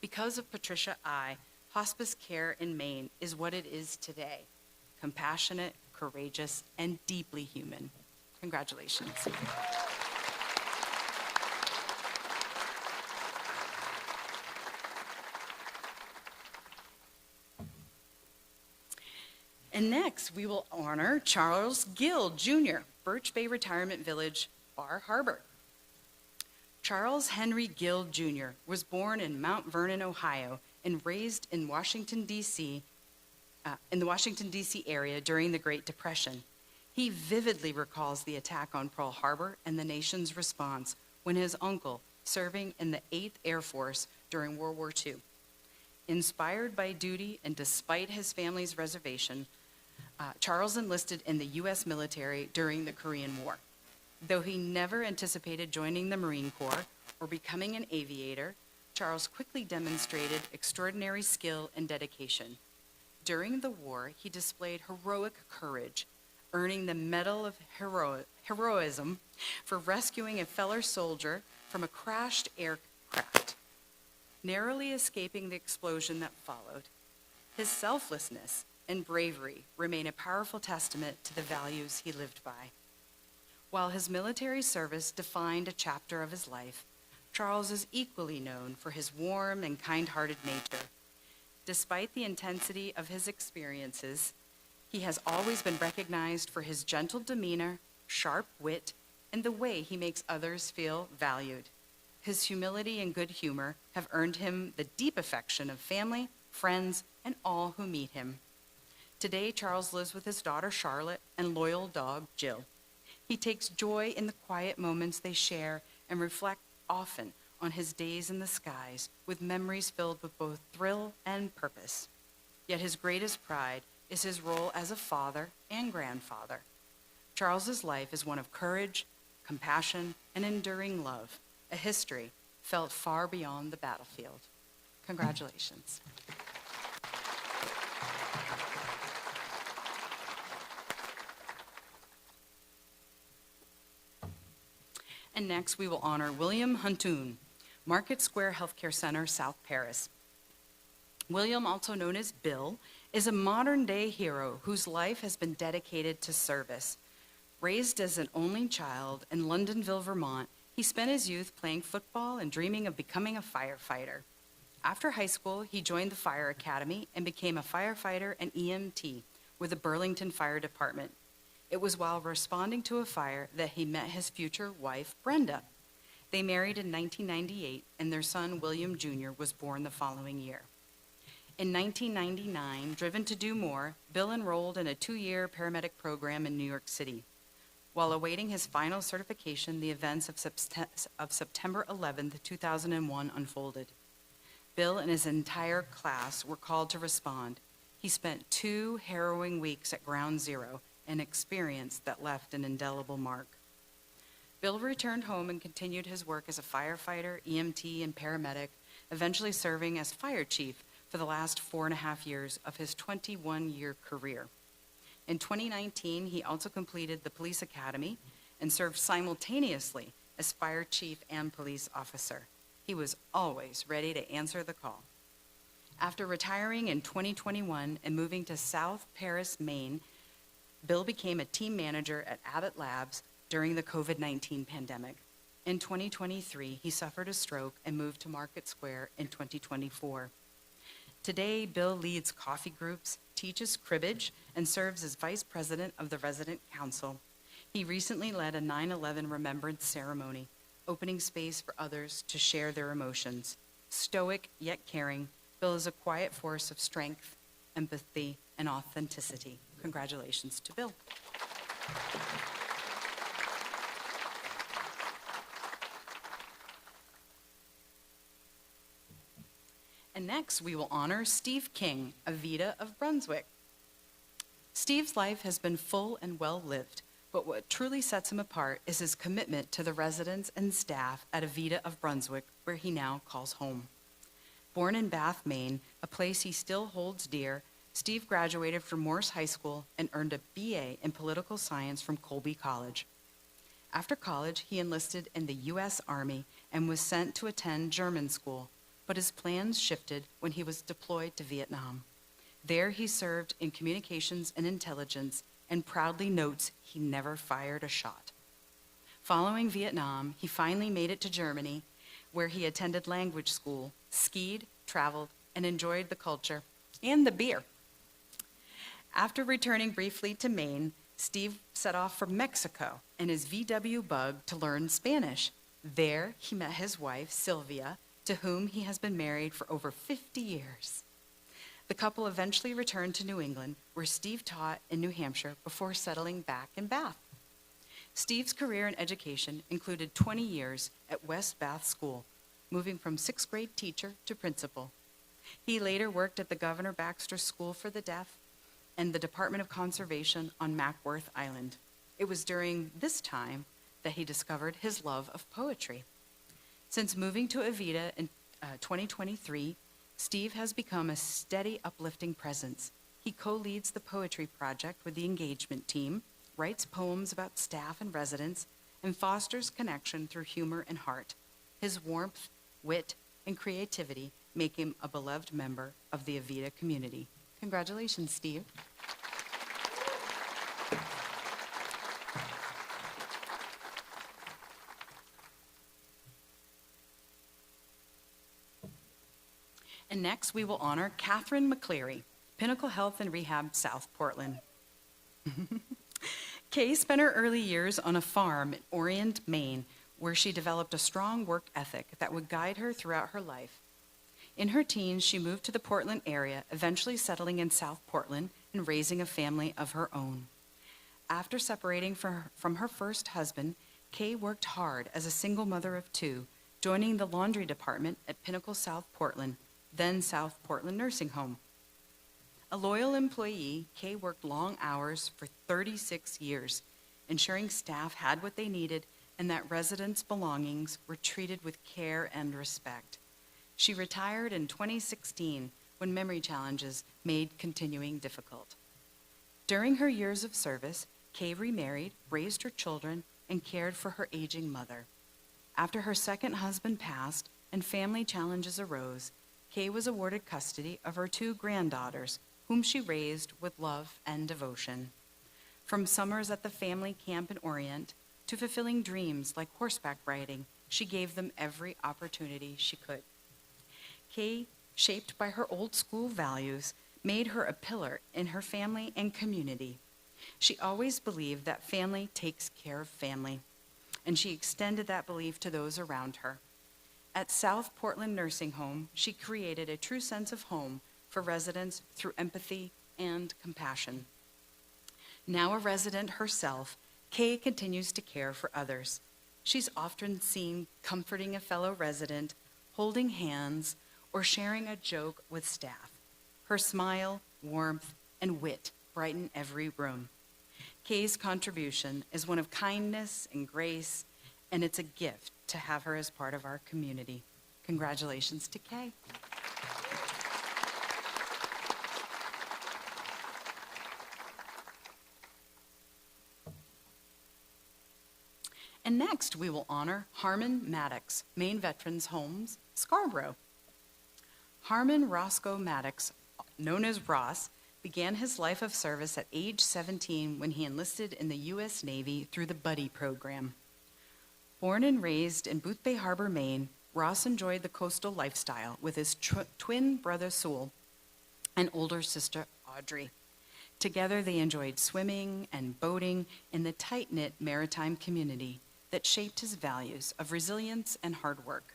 Because of Patricia I, hospice care in Maine is what it is today: compassionate, courageous, and deeply human. Congratulations. And next, we will honor Charles Gill, Jr., Birch Bay Retirement Village, Bar Harbor. Charles Henry Gill, Jr. was born in Mount Vernon, Ohio, and raised in Washington, D.C., in the Washington, D.C. area during the Great Depression. He vividly recalls the attack on Pearl Harbor and the nation's response when his uncle, serving in the 8th Air Force during World War II. Inspired by duty and despite his family's reservation, Charles enlisted in the U.S. military during the Korean War. Though he never anticipated joining the Marine Corps or becoming an aviator, Charles quickly demonstrated extraordinary skill and dedication. During the war, he displayed heroic courage, earning the Medal of Heroism for rescuing a fellow soldier from a crashed aircraft, narrowly escaping the explosion that followed. His selflessness and bravery remain a powerful testament to the values he lived by. While his military service defined a chapter of his life, Charles is equally known for his warm and kind-hearted nature. Despite the intensity of his experiences, he has always been recognized for his gentle demeanor, sharp wit, and the way he makes others feel valued. His humility and good humor have earned him the deep affection of family, friends, and all who meet him. Today, Charles lives with his daughter Charlotte and loyal dog Jill. He takes joy in the quiet moments they share and reflect often on his days in the skies with memories filled with both thrill and purpose. Yet his greatest pride is his role as a father and grandfather. Charles's life is one of courage, compassion, and enduring love, a history felt far beyond the battlefield. Congratulations. And next, we will honor William Huntoon, Market Square Healthcare Center, South Paris. William, also known as Bill, is a modern-day hero whose life has been dedicated to service. Raised as an only child in Londonville, Vermont, he spent his youth playing football and dreaming of becoming a firefighter. After high school, he joined the Fire Academy and became a firefighter and EMT with the Burlington Fire Department. It was while responding to a fire that he met his future wife, Brenda. They married in 1998, and their son, William Jr., was born the following year. In 1999, driven to do more, Bill enrolled in a 2-year paramedic program in New York City. While awaiting his final certification, the events of September 11, 2001 unfolded. Bill and his entire class were called to respond. He spent 2 harrowing weeks at Ground Zero, an experience that left an indelible mark. Bill returned home and continued his work as a firefighter, EMT, and paramedic, eventually serving as fire chief for the last 4.5 years of his 21-year career. In 2019, he also completed the police academy and served simultaneously as fire chief and police officer. He was always ready to answer the call. After retiring in 2021 and moving to South Paris, Maine, Bill became a team manager at Abbott Labs during the COVID-19 pandemic. In 2023, he suffered a stroke and moved to Market Square in 2024. Today, Bill leads coffee groups, teaches cribbage, and serves as vice president of the resident council. He recently led a 9/11 remembrance ceremony, opening space for others to share their emotions. Stoic yet caring, Bill is a quiet force of strength, empathy, and authenticity. Congratulations to Bill. And next, we will honor Steve King, Avita of Brunswick. Steve's life has been full and well-lived, but what truly sets him apart is his commitment to the residents and staff at Avita of Brunswick, where he now calls home. Born in Bath, Maine, a place he still holds dear, Steve graduated from Morse High School and earned a BA in political science from Colby College. After college, he enlisted in the U.S. Army and was sent to attend German school, but his plans shifted when he was deployed to Vietnam. There he served in communications and intelligence and proudly notes he never fired a shot. Following Vietnam, he finally made it to Germany, where he attended language school, skied, traveled, and enjoyed the culture and the beer. After returning briefly to Maine, Steve set off for Mexico in his VW Bug to learn Spanish. There, he met his wife, Sylvia, to whom he has been married for over 50 years. The couple eventually returned to New England, where Steve taught in New Hampshire before settling back in Bath. Steve's career in education included 20 years at West Bath School, moving from 6th grade teacher to principal. He later worked at the Governor Baxter School for the Deaf and the Department of Conservation on Mackworth Island. It was during this time that he discovered his love of poetry. Since moving to Avita in 2023, Steve has become a steady, uplifting presence. He co-leads the poetry project with the engagement team, writes poems about staff and residents, and fosters connection through humor and heart. His warmth, wit, and creativity make him a beloved member of the Avita community. Congratulations, Steve. And next, we will honor Catherine McCleary, Pinnacle Health and Rehab, South Portland. Kay spent her early years on a farm in Orient, Maine, where she developed a strong work ethic that would guide her throughout her life. In her teens, she moved to the Portland area, eventually settling in South Portland and raising a family of her own. After separating from her first husband, Kay worked hard as a single mother of two, joining the laundry department at Pinnacle South Portland, then South Portland Nursing Home. A loyal employee, Kay worked long hours for 36 years, ensuring staff had what they needed and that residents' belongings were treated with care and respect. She retired in 2016 when memory challenges made continuing difficult. During her years of service, Kay remarried, raised her children, and cared for her aging mother. After her second husband passed and family challenges arose, Kay was awarded custody of her two granddaughters, whom she raised with love and devotion. From summers at the family camp in Orient to fulfilling dreams like horseback riding, she gave them every opportunity she could. Kay, shaped by her old school values, made her a pillar in her family and community. She always believed that family takes care of family, and she extended that belief to those around her. At South Portland Nursing Home, she created a true sense of home for residents through empathy and compassion. Now a resident herself, Kay continues to care for others. She's often seen comforting a fellow resident, holding hands, or sharing a joke with staff. Her smile, warmth, and wit brighten every room. Kay's contribution is one of kindness and grace, and it's a gift to have her as part of our community. Congratulations to Kay. And next, we will honor Harmon Maddox, Maine Veterans Homes, Scarborough. Harmon Roscoe Maddox, known as Ross, began his life of service at age 17 when he enlisted in the U.S. Navy through the Buddy program. Born and raised in Boothbay Harbor, Maine, Ross enjoyed the coastal lifestyle with his twin brother Sewell and older sister Audrey. Together, they enjoyed swimming and boating in the tight-knit maritime community that shaped his values of resilience and hard work.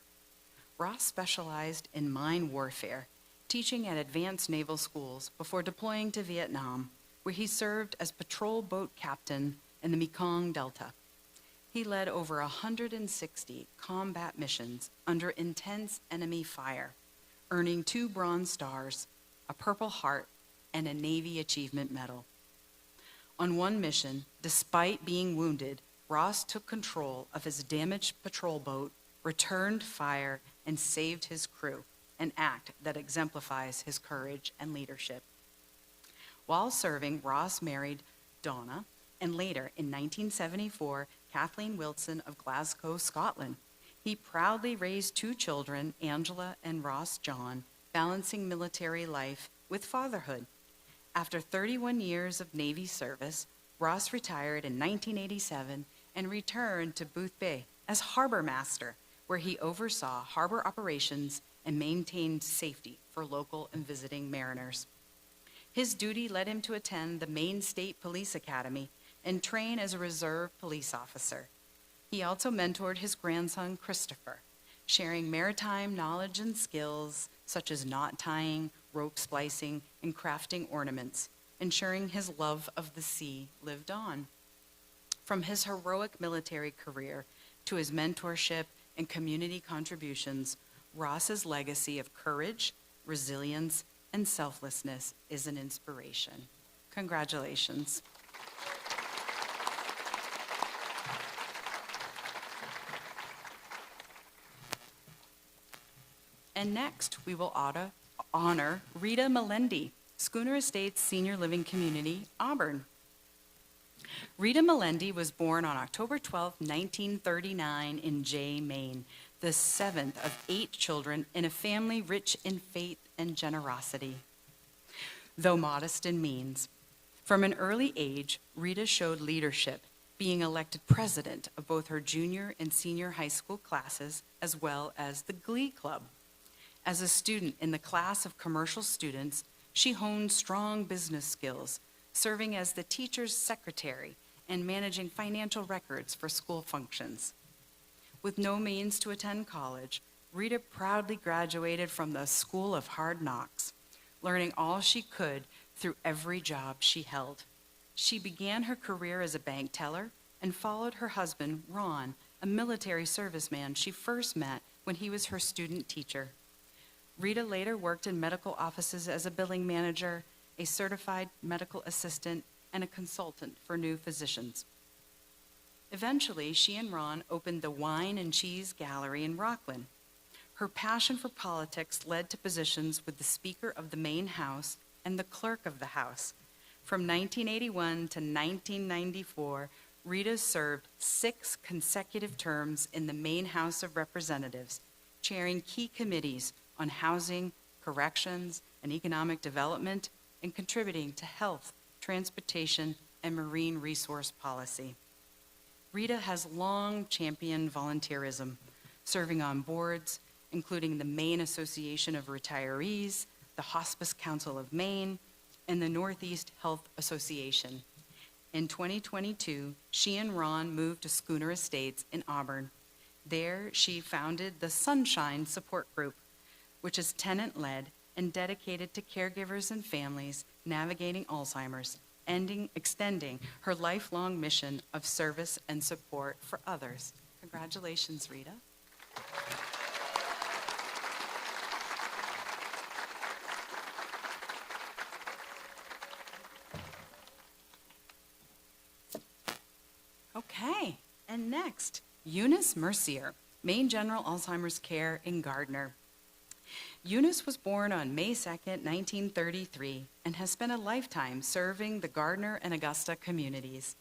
Ross specialized in mine warfare, teaching at advanced naval schools before deploying to Vietnam, where he served as patrol boat captain in the Mekong Delta. He led over 160 combat missions under intense enemy fire, earning 2 Bronze Stars, a Purple Heart, and a Navy Achievement Medal. On one mission, despite being wounded, Ross took control of his damaged patrol boat, returned fire, and saved his crew, an act that exemplifies his courage and leadership. While serving, Ross married Donna, and later, in 1974, Kathleen Wilson of Glasgow, Scotland. He proudly raised 2 children, Angela and Ross John, balancing military life with fatherhood. After 31 years of Navy service, Ross retired in 1987 and returned to Booth Bay as harbor master, where he oversaw harbor operations and maintained safety for local and visiting mariners. His duty led him to attend the Maine State Police Academy and train as a reserve police officer. He also mentored his grandson, Christopher, sharing maritime knowledge and skills such as knot tying, rope splicing, and crafting ornaments, ensuring his love of the sea lived on. From his heroic military career to his mentorship and community contributions, Ross's legacy of courage, resilience, and selflessness is an inspiration. Congratulations. And next, we will honor Rita Melendi, Schooner Estates Senior Living Community, Auburn. Rita Melendi was born on October 12, 1939 in Jay, Maine, the 7th of 8 children in a family rich in faith and generosity. Though modest in means, from an early age, Rita showed leadership, being elected president of both her junior and senior high school classes, as well as the Glee Club. As a student in the class of commercial students, she honed strong business skills, serving as the teacher's secretary and managing financial records for school functions. With no means to attend college, Rita proudly graduated from the School of Hard Knocks, learning all she could through every job she held. She began her career as a bank teller and followed her husband, Ron, a military serviceman she first met when he was her student teacher. Rita later worked in medical offices as a billing manager, a certified medical assistant, and a consultant for new physicians. Eventually, she and Ron opened the Wine and Cheese Gallery in Rockland. Her passion for politics led to positions with the Speaker of the Maine House and the Clerk of the House. From 1981 to 1994, Rita served 6 consecutive terms in the Maine House of Representatives, chairing key committees on housing, corrections, and economic development, and contributing to health, transportation, and marine resource policy. Rita has long championed volunteerism, serving on boards, including the Maine Association of Retirees, the Hospice Council of Maine, and the Northeast Health Association. In 2022, she and Ron moved to Schooner Estates in Auburn. There, she founded the Sunshine Support Group, which is tenant-led and dedicated to caregivers and families navigating Alzheimer's, extending her lifelong mission of service and support for others. Congratulations, Rita. Okay, and next, Eunice Mercier, Maine General Alzheimer's Care in Gardner. Eunice was born on May 2nd, 1933, and has spent a lifetime serving the Gardner and Augusta communities.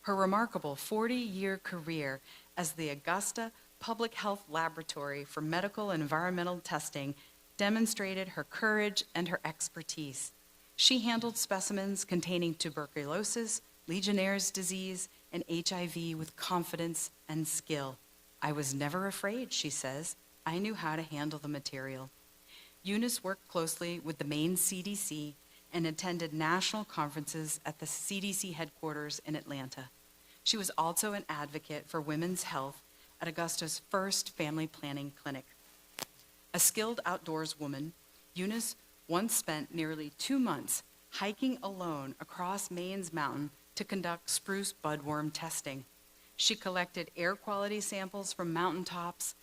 Her remarkable 40-year career as the Augusta Public Health Laboratory for Medical and Environmental Testing demonstrated her courage and her expertise. She handled specimens containing tuberculosis, Legionnaire's disease, and HIV with confidence and skill. "I was never afraid," she says. "I knew how to handle the material." Eunice worked closely with the Maine CDC and attended national conferences at the CDC headquarters in Atlanta. She was also an advocate for women's health at Augusta's first family planning clinic. A skilled outdoors woman, Eunice once spent nearly 2 months hiking alone across Maine's mountain to conduct spruce budworm testing. She collected air quality samples from mountaintops,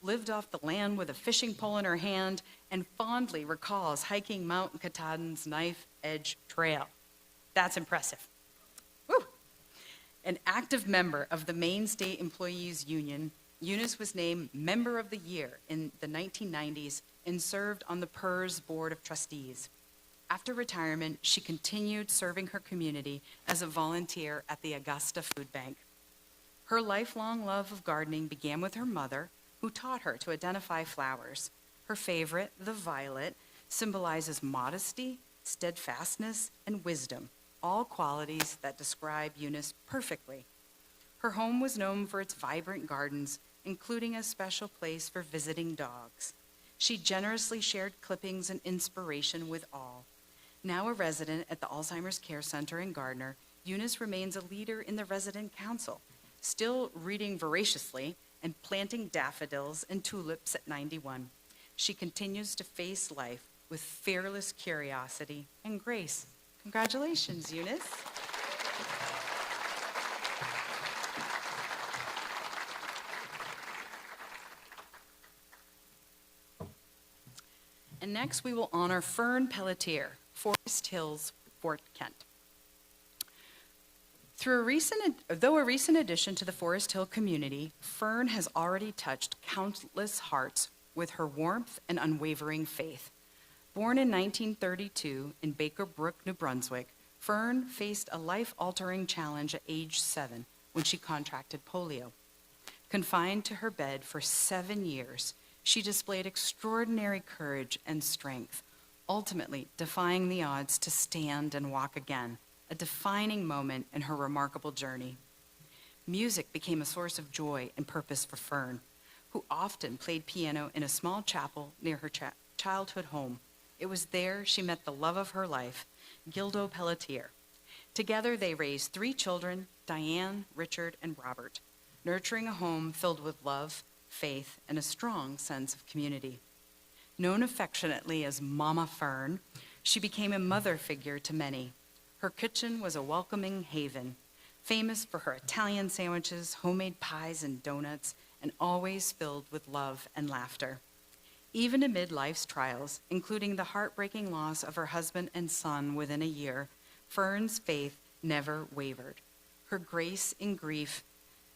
lived off the land with a fishing pole in her hand, and fondly recalls hiking Mount Katahdin's Knife Edge Trail. That's impressive. Woo! An active member of the Maine State Employees Union, Eunice was named Member of the Year in the 1990s and served on the PERS Board of Trustees. After retirement, she continued serving her community as a volunteer at the Augusta Food Bank. Her lifelong love of gardening began with her mother, who taught her to identify flowers. Her favorite, the violet, symbolizes modesty, steadfastness, and wisdom, all qualities that describe Eunice perfectly. Her home was known for its vibrant gardens, including a special place for visiting dogs. She generously shared clippings and inspiration with all. Now a resident at the Alzheimer's Care Center in Gardner, Eunice remains a leader in the resident council, still reading voraciously and planting daffodils and tulips at 91. She continues to face life with fearless curiosity and grace. Congratulations, Eunice. And next, we will honor Fern Pelletier, Forest Hills, Fort Kent. Though a recent addition to the Forest Hill community, Fern has already touched countless hearts with her warmth and unwavering faith. Born in 1932 in Baker Brook, New Brunswick, Fern faced a life-altering challenge at age 7 when she contracted polio. Confined to her bed for 7 years, she displayed extraordinary courage and strength, ultimately defying the odds to stand and walk again, a defining moment in her remarkable journey. Music became a source of joy and purpose for Fern, who often played piano in a small chapel near her childhood home. It was there she met the love of her life, Gildo Pelletier. Together they raised 3 children, Diane, Richard, and Robert, nurturing a home filled with love, faith, and a strong sense of community. Known affectionately as Mama Fern, she became a mother figure to many. Her kitchen was a welcoming haven, famous for her Italian sandwiches, homemade pies and donuts, and always filled with love and laughter. Even amid life's trials, including the heartbreaking loss of her husband and son within a year, Fern's faith never wavered. Her grace in grief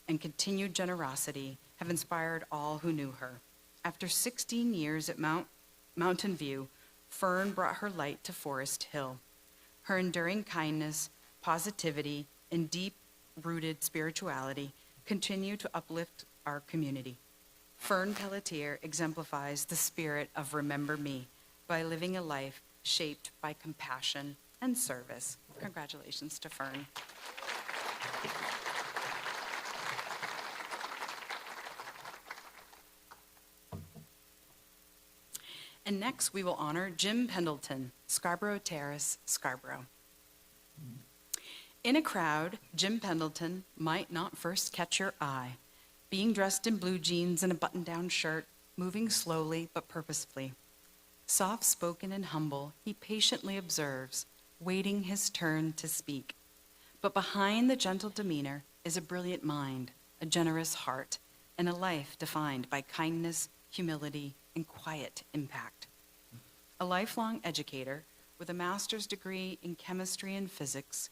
and continued generosity have inspired all who knew her. After 16 years at Mountain View, Fern brought her light to Forest Hill. Her enduring kindness, positivity, and deep-rooted spirituality continue to uplift our community. Fern Pelletier exemplifies the spirit of Remember Me by living a life shaped by compassion and service. Congratulations to Fern. And next, we will honor Jim Pendleton, Scarborough Terrace, Scarborough. In a crowd, Jim Pendleton might not first catch your eye, being dressed in blue jeans and a button-down shirt, moving slowly but purposefully. Soft-spoken and humble, he patiently observes, waiting his turn to speak. But behind the gentle demeanor is a brilliant mind, a generous heart, and a life defined by kindness, humility, and quiet impact. A lifelong educator with a master's degree in chemistry and physics,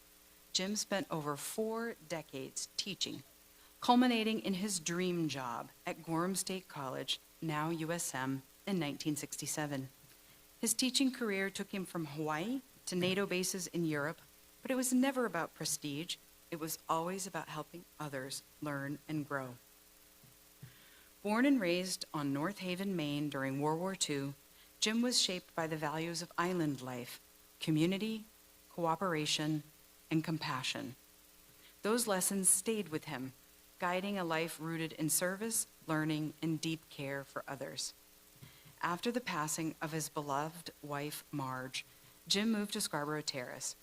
Jim spent over 4 decades teaching, culminating in his dream job at Gorham State College, now USM, in 1967. His teaching career took him from Hawaii to NATO bases in Europe, but it was never about prestige. It was always about helping others learn and grow. Born and raised on North Haven, Maine during World War II, Jim was shaped by the values of island life, community, cooperation, and compassion. Those lessons stayed with him, guiding a life rooted in service, learning, and deep care for others. After the passing of his beloved wife, Marge, Jim moved to Scarborough Terrace.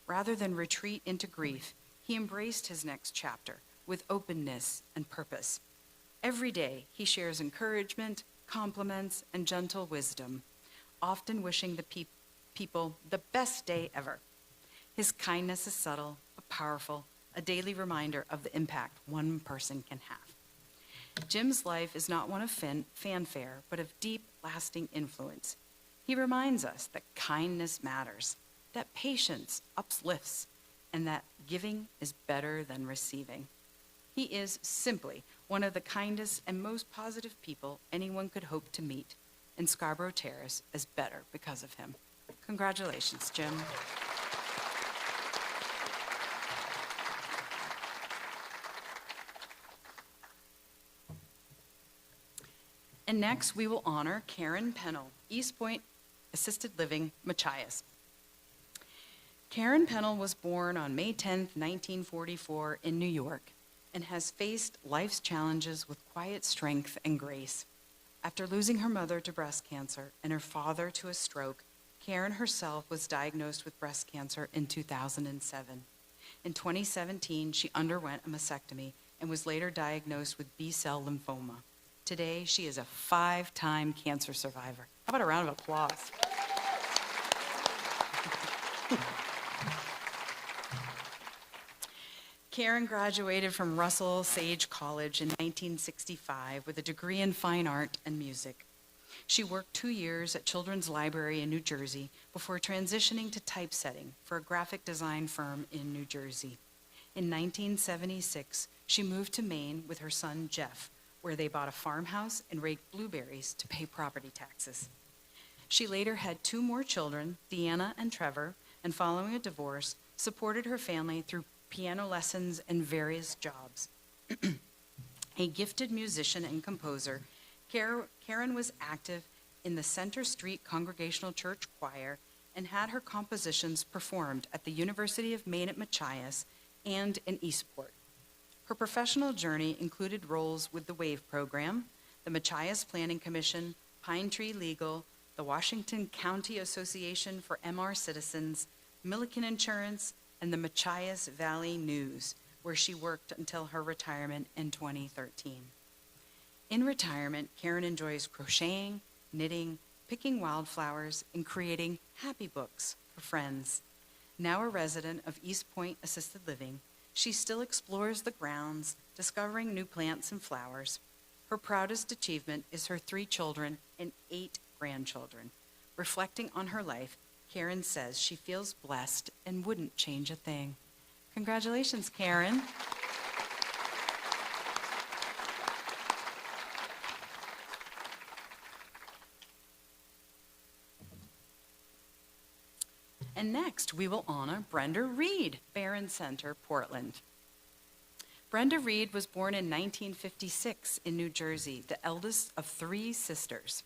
Rather than retreat into grief, he embraced his next chapter with openness and purpose. Every day, he shares encouragement, compliments, and gentle wisdom, often wishing the people the best day ever. His kindness is subtle but powerful, a daily reminder of the impact one person can have. Jim's life is not one of fanfare, but of deep, lasting influence. He reminds us that kindness matters, that patience uplifts, and that giving is better than receiving. He is simply one of the kindest and most positive people anyone could hope to meet, and Scarborough Terrace is better because of him. Congratulations, Jim. And next, we will honor Karen Pennell, East Point Assisted Living, Machias. Karen Pennell was born on May 10, 1944 in New York, and has faced life's challenges with quiet strength and grace. After losing her mother to breast cancer and her father to a stroke, Karen herself was diagnosed with breast cancer in 2007. In 2017, she underwent a mastectomy and was later diagnosed with B-cell lymphoma. Today, she is a 5-time cancer survivor. How about a round of applause? Karen graduated from Russell Sage College in 1965 with a degree in fine art and music. She worked 2 years at Children's Library in New Jersey before transitioning to typesetting for a graphic design firm in New Jersey. In 1976, she moved to Maine with her son Jeff, where they bought a farmhouse and raked blueberries to pay property taxes. She later had 2 more children, Deanna and Trevor, and following a divorce, supported her family through piano lessons and various jobs. A gifted musician and composer, Karen was active in the Center Street Congregational Church Choir and had her compositions performed at the University of Maine at Machias and in Eastport. Her professional journey included roles with the WAVE program, the Machias Planning Commission, Pine Tree Legal, the Washington County Association for MR Citizens, Milliken Insurance, and the Machias Valley News, where she worked until her retirement in 2013. In retirement, Karen enjoys crocheting, knitting, picking wildflowers, and creating happy books for friends. Now a resident of East Point Assisted Living, she still explores the grounds, discovering new plants and flowers. Her proudest achievement is her 3 children and 8 grandchildren. Reflecting on her life, Karen says she feels blessed and wouldn't change a thing. Congratulations, Karen. And next, we will honor Brenda Reed, Barron Center, Portland. Brenda Reed was born in 1956 in New Jersey, the eldest of 3 sisters.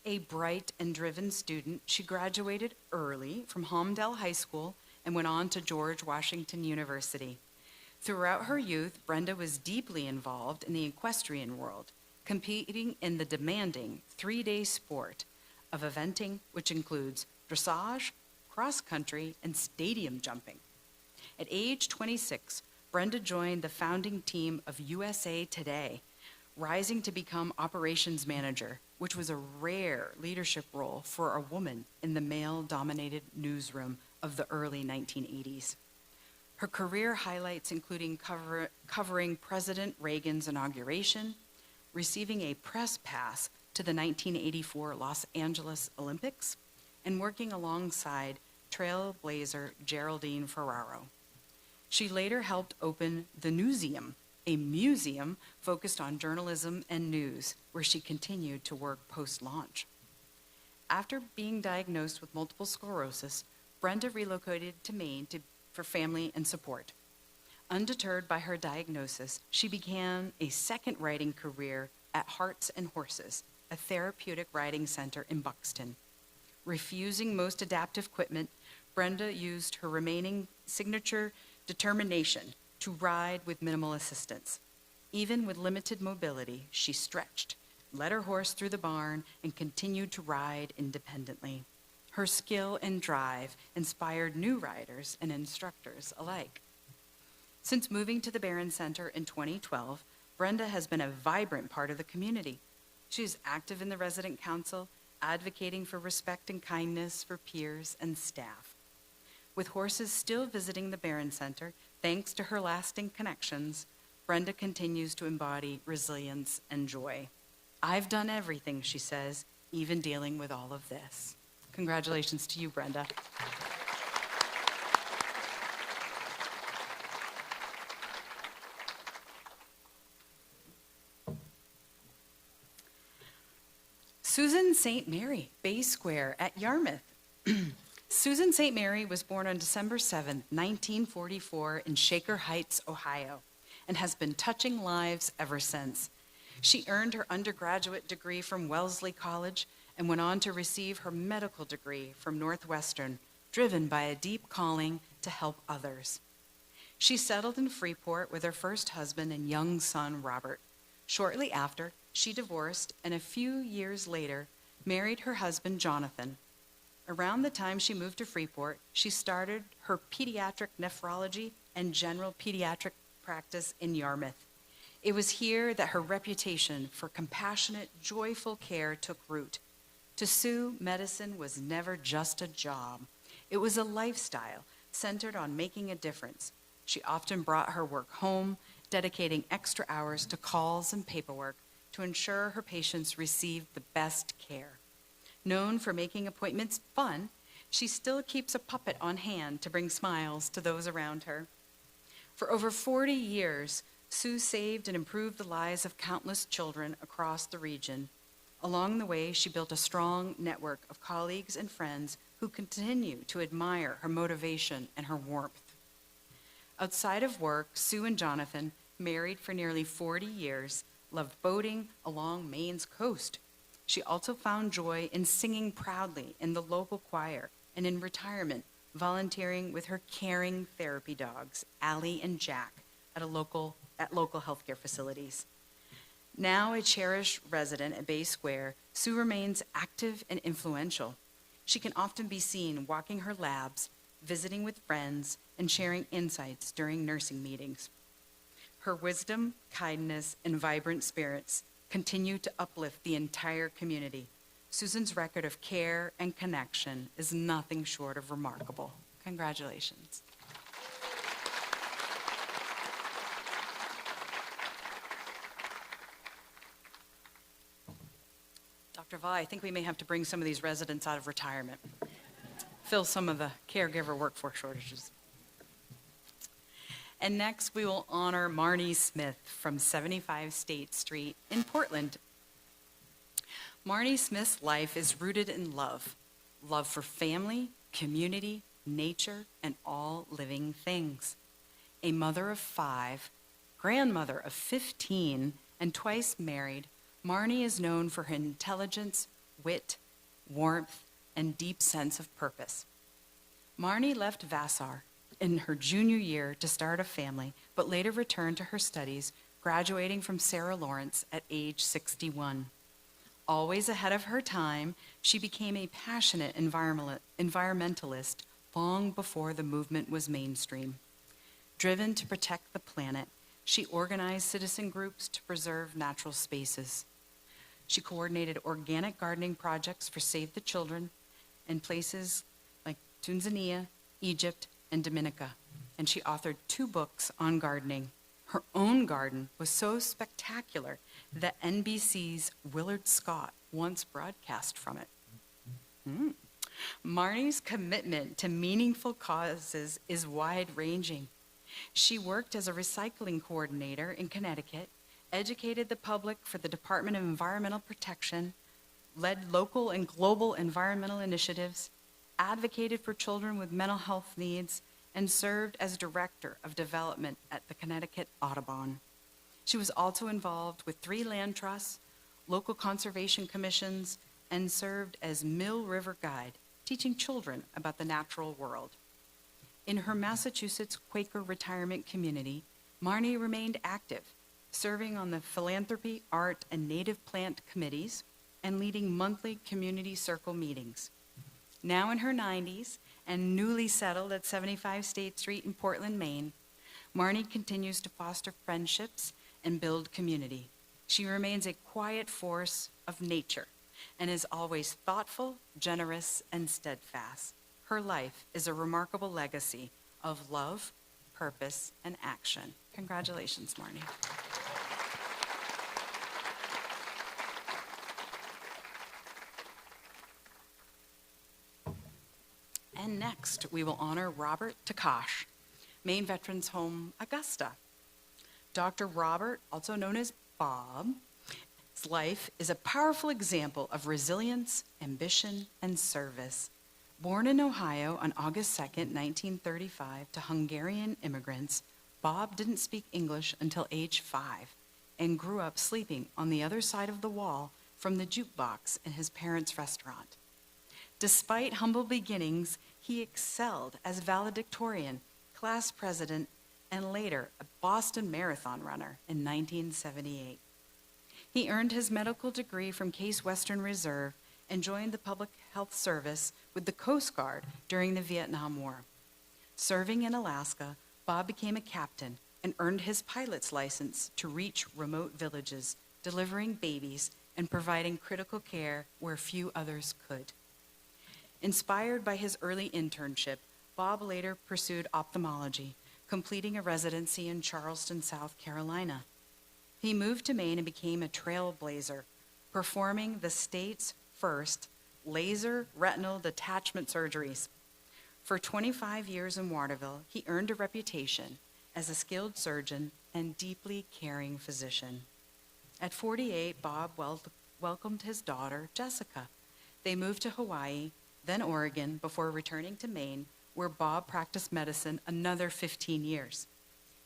A bright and driven student, she graduated early from Holmdel High School and went on to George Washington University. Throughout her youth, Brenda was deeply involved in the equestrian world, competing in the demanding 3-day sport of eventing, which includes dressage, cross-country, and stadium jumping. At age 26, Brenda joined the founding team of USA Today, rising to become operations manager, which was a rare leadership role for a woman in the male-dominated newsroom of the early 1980s. Her career highlights including covering President Reagan's inauguration, receiving a press pass to the 1984 Los Angeles Olympics, and working alongside trailblazer Geraldine Ferraro. She later helped open the Newseum, a museum focused on journalism and news, where she continued to work post-launch. After being diagnosed with multiple sclerosis, Brenda relocated to Maine for family and support. Undeterred by her diagnosis, she began a second writing career at Hearts and Horses, a therapeutic riding center in Buxton. Refusing most adaptive equipment, Brenda used her remaining signature determination to ride with minimal assistance. Even with limited mobility, she stretched, led her horse through the barn, and continued to ride independently. Her skill and drive inspired new riders and instructors alike. Since moving to the Barron Center in 2012, Brenda has been a vibrant part of the community. She is active in the resident council, advocating for respect and kindness for peers and staff. With horses still visiting the Barron Center, thanks to her lasting connections, Brenda continues to embody resilience and joy. I've done everything, she says, even dealing with all of this. Congratulations to you, Brenda. Susan St. Mary, Bay Square at Yarmouth. Susan St. Mary was born on December 7, 1944 in Shaker Heights, Ohio, and has been touching lives ever since. She earned her undergraduate degree from Wellesley College and went on to receive her medical degree from Northwestern, driven by a deep calling to help others. She settled in Freeport with her first husband and young son, Robert. Shortly after, she divorced and a few years later married her husband, Jonathan. Around the time she moved to Freeport, she started her pediatric nephrology and general pediatric practice in Yarmouth. It was here that her reputation for compassionate, joyful care took root. To Sue, medicine was never just a job. It was a lifestyle centered on making a difference. She often brought her work home, dedicating extra hours to calls and paperwork to ensure her patients received the best care. Known for making appointments fun, she still keeps a puppet on hand to bring smiles to those around her. For over 40 years, Sue saved and improved the lives of countless children across the region. Along the way, she built a strong network of colleagues and friends who continue to admire her motivation and her warmth. Outside of work, Sue and Jonathan, married for nearly 40 years, loved boating along Maine's coast. She also found joy in singing proudly in the local choir and in retirement, volunteering with her caring therapy dogs, Allie and Jack, at local healthcare facilities. Now a cherished resident at Bay Square, Sue remains active and influential. She can often be seen walking her labs, visiting with friends, and sharing insights during nursing meetings. Her wisdom, kindness, and vibrant spirits continue to uplift the entire community. Susan's record of care and connection is nothing short of remarkable. Congratulations. Dr. Vai, I think we may have to bring some of these residents out of retirement, fill some of the caregiver workforce shortages. And next, we will honor Marnie Smith from 75 State Street in Portland. Marnie Smith's life is rooted in love for family, community, nature, and all living things. A mother of 5, grandmother of 15, and twice married, Marnie is known for her intelligence, wit, warmth, and deep sense of purpose. Marnie left Vassar in her junior year to start a family, but later returned to her studies, graduating from Sarah Lawrence at age 61. Always ahead of her time, she became a passionate environmentalist long before the movement was mainstream. Driven to protect the planet, she organized citizen groups to preserve natural spaces. She coordinated organic gardening projects for Save the Children in places like Tanzania, Egypt, and Dominica, and she authored 2 books on gardening. Her own garden was so spectacular that NBC's Willard Scott once broadcast from it. Marnie's commitment to meaningful causes is wide-ranging. She worked as a recycling coordinator in Connecticut, educated the public for the Department of Environmental Protection, led local and global environmental initiatives, advocated for children with mental health needs, and served as director of development at the Connecticut Audubon. She was also involved with 3 land trusts, local conservation commissions, and served as Mill River Guide, teaching children about the natural world. In her Massachusetts Quaker retirement community, Marnie remained active, serving on the philanthropy, art, and native plant committees, and leading monthly community circle meetings. Now in her 90s and newly settled at 75 State Street in Portland, Maine, Marnie continues to foster friendships and build community. She remains a quiet force of nature and is always thoughtful, generous, and steadfast. Her life is a remarkable legacy of love, purpose, and action. Congratulations, Marnie. And next, we will honor Robert Takash, Maine Veterans Home, Augusta. Dr. Robert, also known as Bob, his life is a powerful example of resilience, ambition, and service. Born in Ohio on August 2nd, 1935, to Hungarian immigrants, Bob didn't speak English until age 5. and grew up sleeping on the other side of the wall from the jukebox in his parents' restaurant. Despite humble beginnings, he excelled as valedictorian, class president, and later a Boston Marathon runner in 1978. He earned his medical degree from Case Western Reserve and joined the Public Health Service with the Coast Guard during the Vietnam War. Serving in Alaska, Bob became a captain and earned his pilot's license to reach remote villages, delivering babies and providing critical care where few others could. Inspired by his early internship, Bob later pursued ophthalmology, completing a residency in Charleston, South Carolina. He moved to Maine and became a trailblazer, performing the state's first laser retinal detachment surgeries. For 25 years in Waterville, he earned a reputation as a skilled surgeon and deeply caring physician. At 48, Bob welcomed his daughter, Jessica. They moved to Hawaii, then Oregon, before returning to Maine, where Bob practiced medicine another 15 years.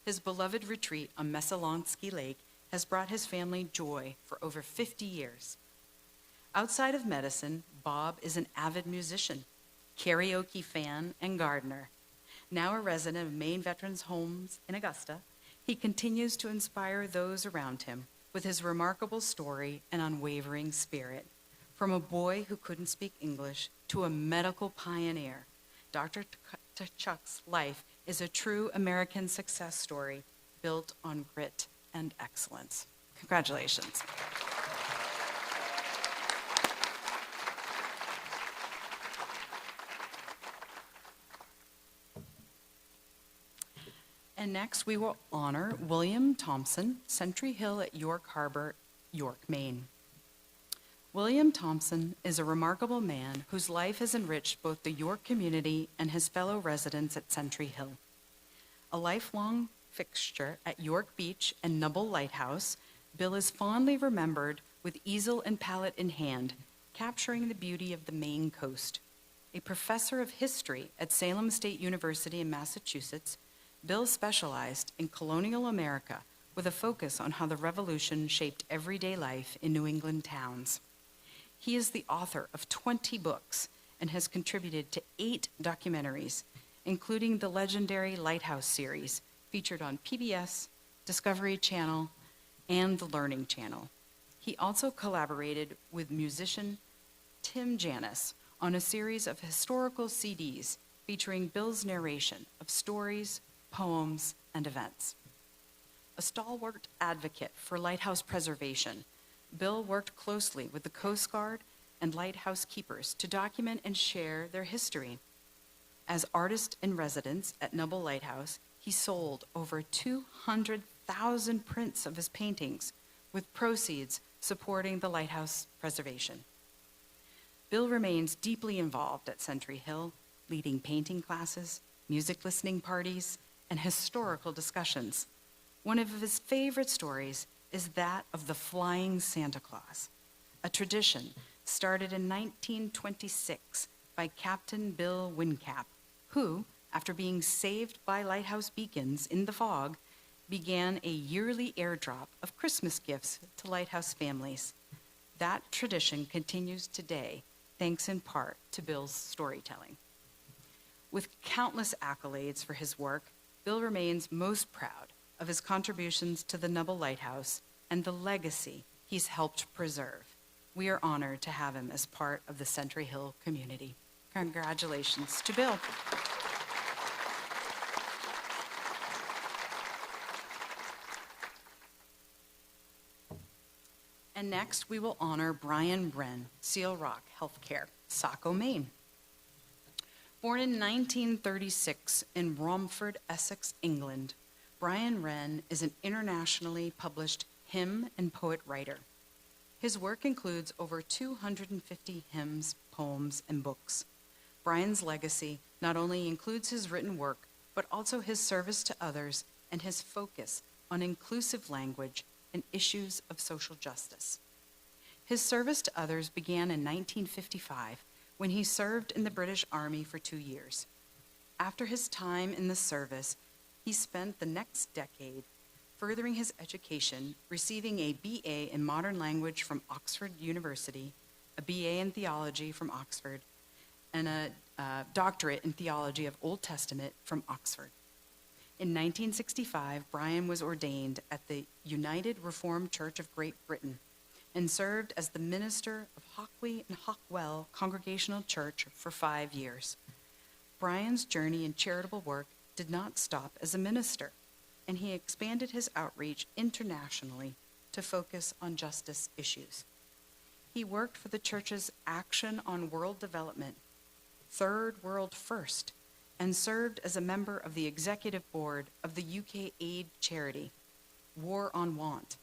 His beloved retreat on Messalonskee Lake has brought his family joy for over 50 years. Outside of medicine, Bob is an avid musician, karaoke fan, and gardener. Now a resident of Maine Veterans Homes in Augusta, he continues to inspire those around him with his remarkable story and unwavering spirit. From a boy who couldn't speak English to a medical pioneer, Dr. Chuck's life is a true American success story built on grit and excellence. Congratulations. And next, we will honor William Thompson, Sentry Hill at York Harbor, York, Maine. William Thompson is a remarkable man whose life has enriched both the York community and his fellow residents at Sentry Hill. A lifelong fixture at York Beach and Nubble Lighthouse, Bill is fondly remembered with easel and palette in hand, capturing the beauty of the Maine coast. A professor of history at Salem State University in Massachusetts, Bill specialized in colonial America with a focus on how the Revolution shaped everyday life in New England towns. He is the author of 20 books and has contributed to 8 documentaries, including the legendary Lighthouse series featured on PBS, Discovery Channel, and the Learning Channel. He also collaborated with musician Tim Janis on a series of historical CDs featuring Bill's narration of stories, poems, and events. A stalwart advocate for lighthouse preservation, Bill worked closely with the Coast Guard and lighthouse keepers to document and share their history. As artist in residence at Nubble Lighthouse, he sold over 200,000 prints of his paintings, with proceeds supporting the lighthouse preservation. Bill remains deeply involved at Sentry Hill, leading painting classes, music listening parties, and historical discussions. One of his favorite stories is that of the Flying Santa Claus, a tradition started in 1926 by Captain Bill Wincap, who, after being saved by lighthouse beacons in the fog, began a yearly airdrop of Christmas gifts to lighthouse families. That tradition continues today, thanks in part to Bill's storytelling. With countless accolades for his work, Bill remains most proud of his contributions to the Nubble Lighthouse and the legacy he's helped preserve. We are honored to have him as part of the Sentry Hill community. Congratulations to Bill. And next, we will honor Brian Wren, Seal Rock Healthcare, Saco, Maine. Born in 1936 in Romford, Essex, England, Brian Wren is an internationally published hymn and poet writer. His work includes over 250 hymns, poems, and books. Brian's legacy not only includes his written work, but also his service to others and his focus on inclusive language and issues of social justice. His service to others began in 1955 when he served in the British Army for 2 years. After his time in the service, he spent the next decade furthering his education, receiving a BA in Modern Language from Oxford University, a BA in Theology from Oxford, and a doctorate in Theology of Old Testament from Oxford. In 1965, Brian was ordained at the United Reformed Church of Great Britain and served as the minister of Hockley and Hockwell Congregational Church for 5 years. Brian's journey in charitable work did not stop as a minister, and he expanded his outreach internationally to focus on justice issues. He worked for the church's Action on World Development, Third World First, and served as a member of the executive board of the UK aid charity, War on Want.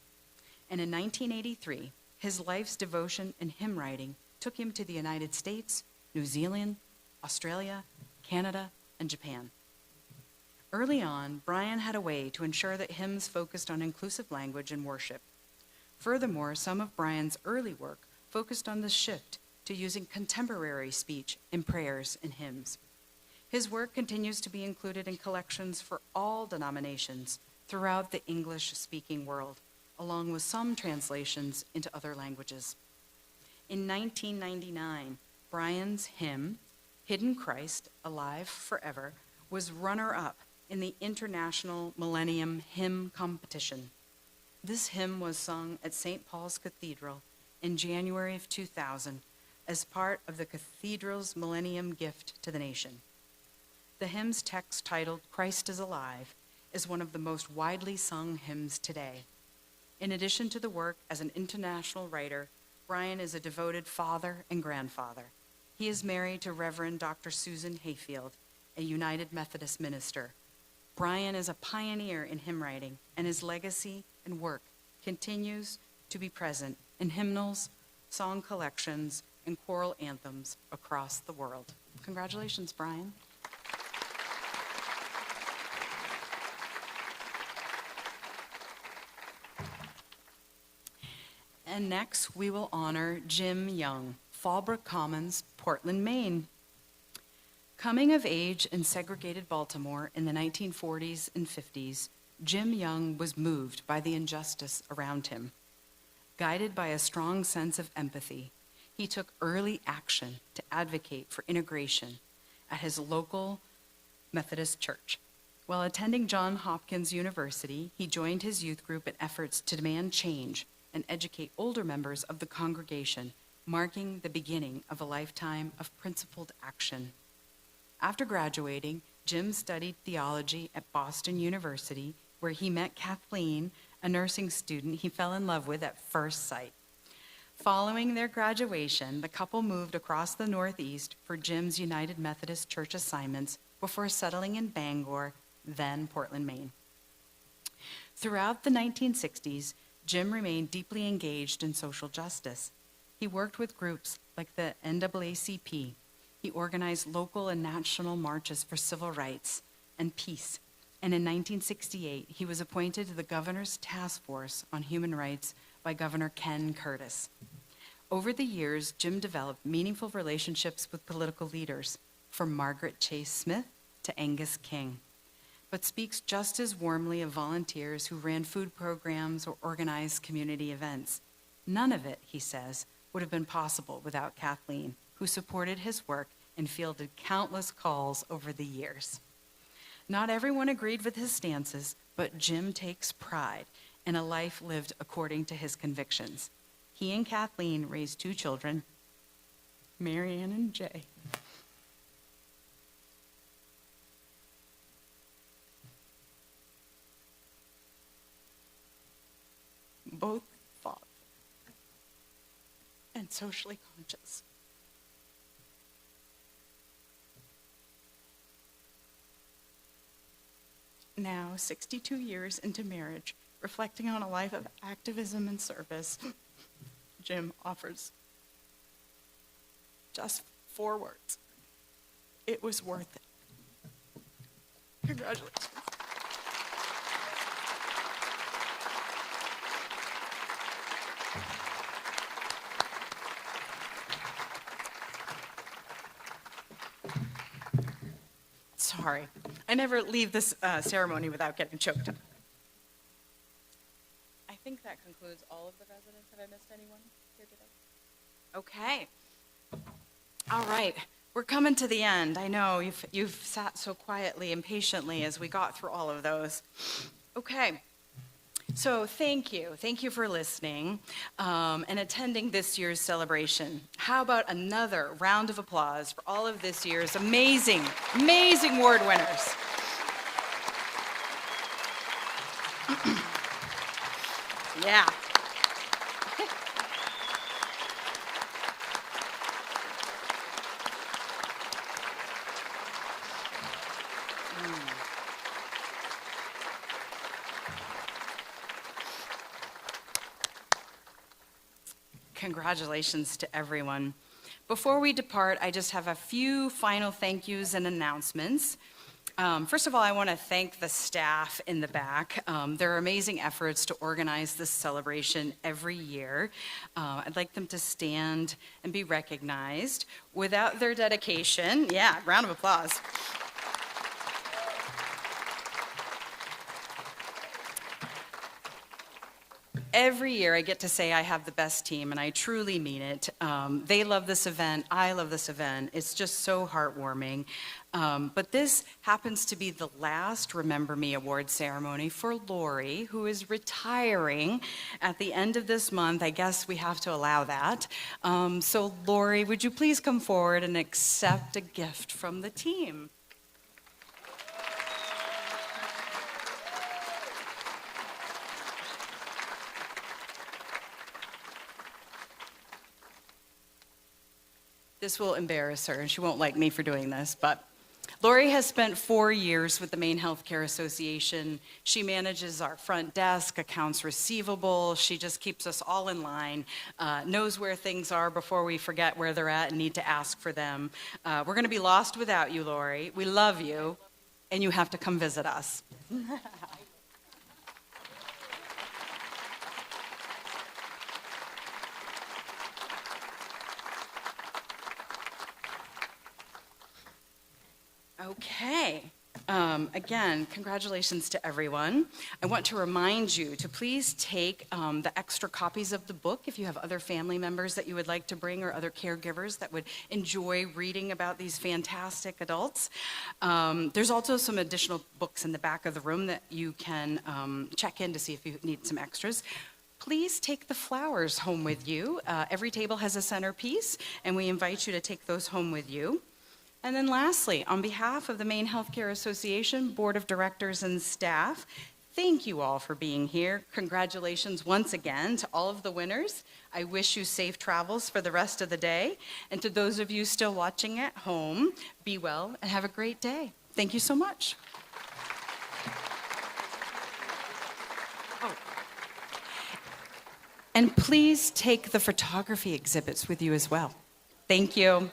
And in 1983, his life's devotion and hymn writing took him to the United States, New Zealand, Australia, Canada, and Japan. Early on, Brian had a way to ensure that hymns focused on inclusive language and worship. Furthermore, some of Brian's early work focused on the shift to using contemporary speech in prayers and hymns. His work continues to be included in collections for all denominations throughout the English-speaking world, along with some translations into other languages. In 1999, Brian's hymn, Hidden Christ, Alive Forever, was runner-up in the International Millennium Hymn Competition. This hymn was sung at St. Paul's Cathedral in January of 2000 as part of the cathedral's Millennium Gift to the nation. The hymn's text, titled Christ is Alive, is one of the most widely sung hymns today. In addition to the work as an international writer, Brian is a devoted father and grandfather. He is married to Reverend Dr. Susan Hayfield, a United Methodist minister. Brian is a pioneer in hymn writing, and his legacy and work continues to be present in hymnals, song collections, and choral anthems across the world. Congratulations, Brian. And next, we will honor Jim Young, Fallbrook Commons, Portland, Maine. Coming of age in segregated Baltimore in the 1940s and 50s, Jim Young was moved by the injustice around him. Guided by a strong sense of empathy, he took early action to advocate for integration at his local Methodist church. While attending Johns Hopkins University, he joined his youth group in efforts to demand change and educate older members of the congregation, marking the beginning of a lifetime of principled action. After graduating, Jim studied theology at Boston University, where he met Kathleen, a nursing student he fell in love with at first sight. Following their graduation, the couple moved across the Northeast for Jim's United Methodist Church assignments before settling in Bangor, then Portland, Maine. Throughout the 1960s, Jim remained deeply engaged in social justice. He worked with groups like the NAACP. He organized local and national marches for civil rights and peace. And in 1968, he was appointed to the Governor's Task Force on Human Rights by Governor Ken Curtis. Over the years, Jim developed meaningful relationships with political leaders, from Margaret Chase Smith to Angus King, but speaks just as warmly of volunteers who ran food programs or organized community events. None of it, he says, would have been possible without Kathleen, who supported his work and fielded countless calls over the years. Not everyone agreed with his stances, but Jim takes pride in a life lived according to his convictions. He and Kathleen raised 2 children, Marianne and Jay. Both thoughtful and socially conscious. Now, 62 years into marriage, reflecting on a life of activism and service, Jim offers just 4 words. It was worth it. Congratulations. Sorry, I never leave this ceremony without getting choked up. that concludes all of the residents. Have I missed anyone here today? Okay. All right. We're coming to the end. I know you've sat so quietly and patiently as we got through all of those. Okay. So thank you. Thank you for listening and attending this year's celebration. How about another round of applause for all of this year's amazing, amazing award winners. Yeah. Congratulations to everyone. Before we depart, I just have a few final thank yous and announcements. First of all, I want to thank the staff in the back. Their amazing efforts to organize this celebration every year. I'd like them to stand and be recognized. Without their dedication, yeah, round of applause. Every year I get to say I have the best team, and I truly mean it. They love this event. I love this event. It's just so heartwarming. But this happens to be the last Remember Me award ceremony for Lori, who is retiring at the end of this month. I guess we have to allow that. So Lori, would you please come forward and accept a gift from the team? This will embarrass her, and she won't like me for doing this, but Lori has spent 4 years with the Maine Healthcare Association. She manages our front desk, accounts receivable. She just keeps us all in line, knows where things are before we forget where they're at and need to ask for them. We're going to be lost without you, Lori. We love you, and you have to come visit us. Okay. Again, congratulations to everyone. I want to remind you to please take the extra copies of the book if you have other family members that you would like to bring or other caregivers that would enjoy reading about these fantastic adults. There's also some additional books in the back of the room that you can check in to see if you need some extras. Please take the flowers home with you. Every table has a centerpiece, and we invite you to take those home with you. And then lastly, on behalf of the Maine Healthcare Association, Board of Directors and staff, thank you all for being here. Congratulations once again to all of the winners. I wish you safe travels for the rest of the day. And to those of you still watching at home, be well and have a great day. Thank you so much. Oh. And please take the photography exhibits with you as well. Thank you.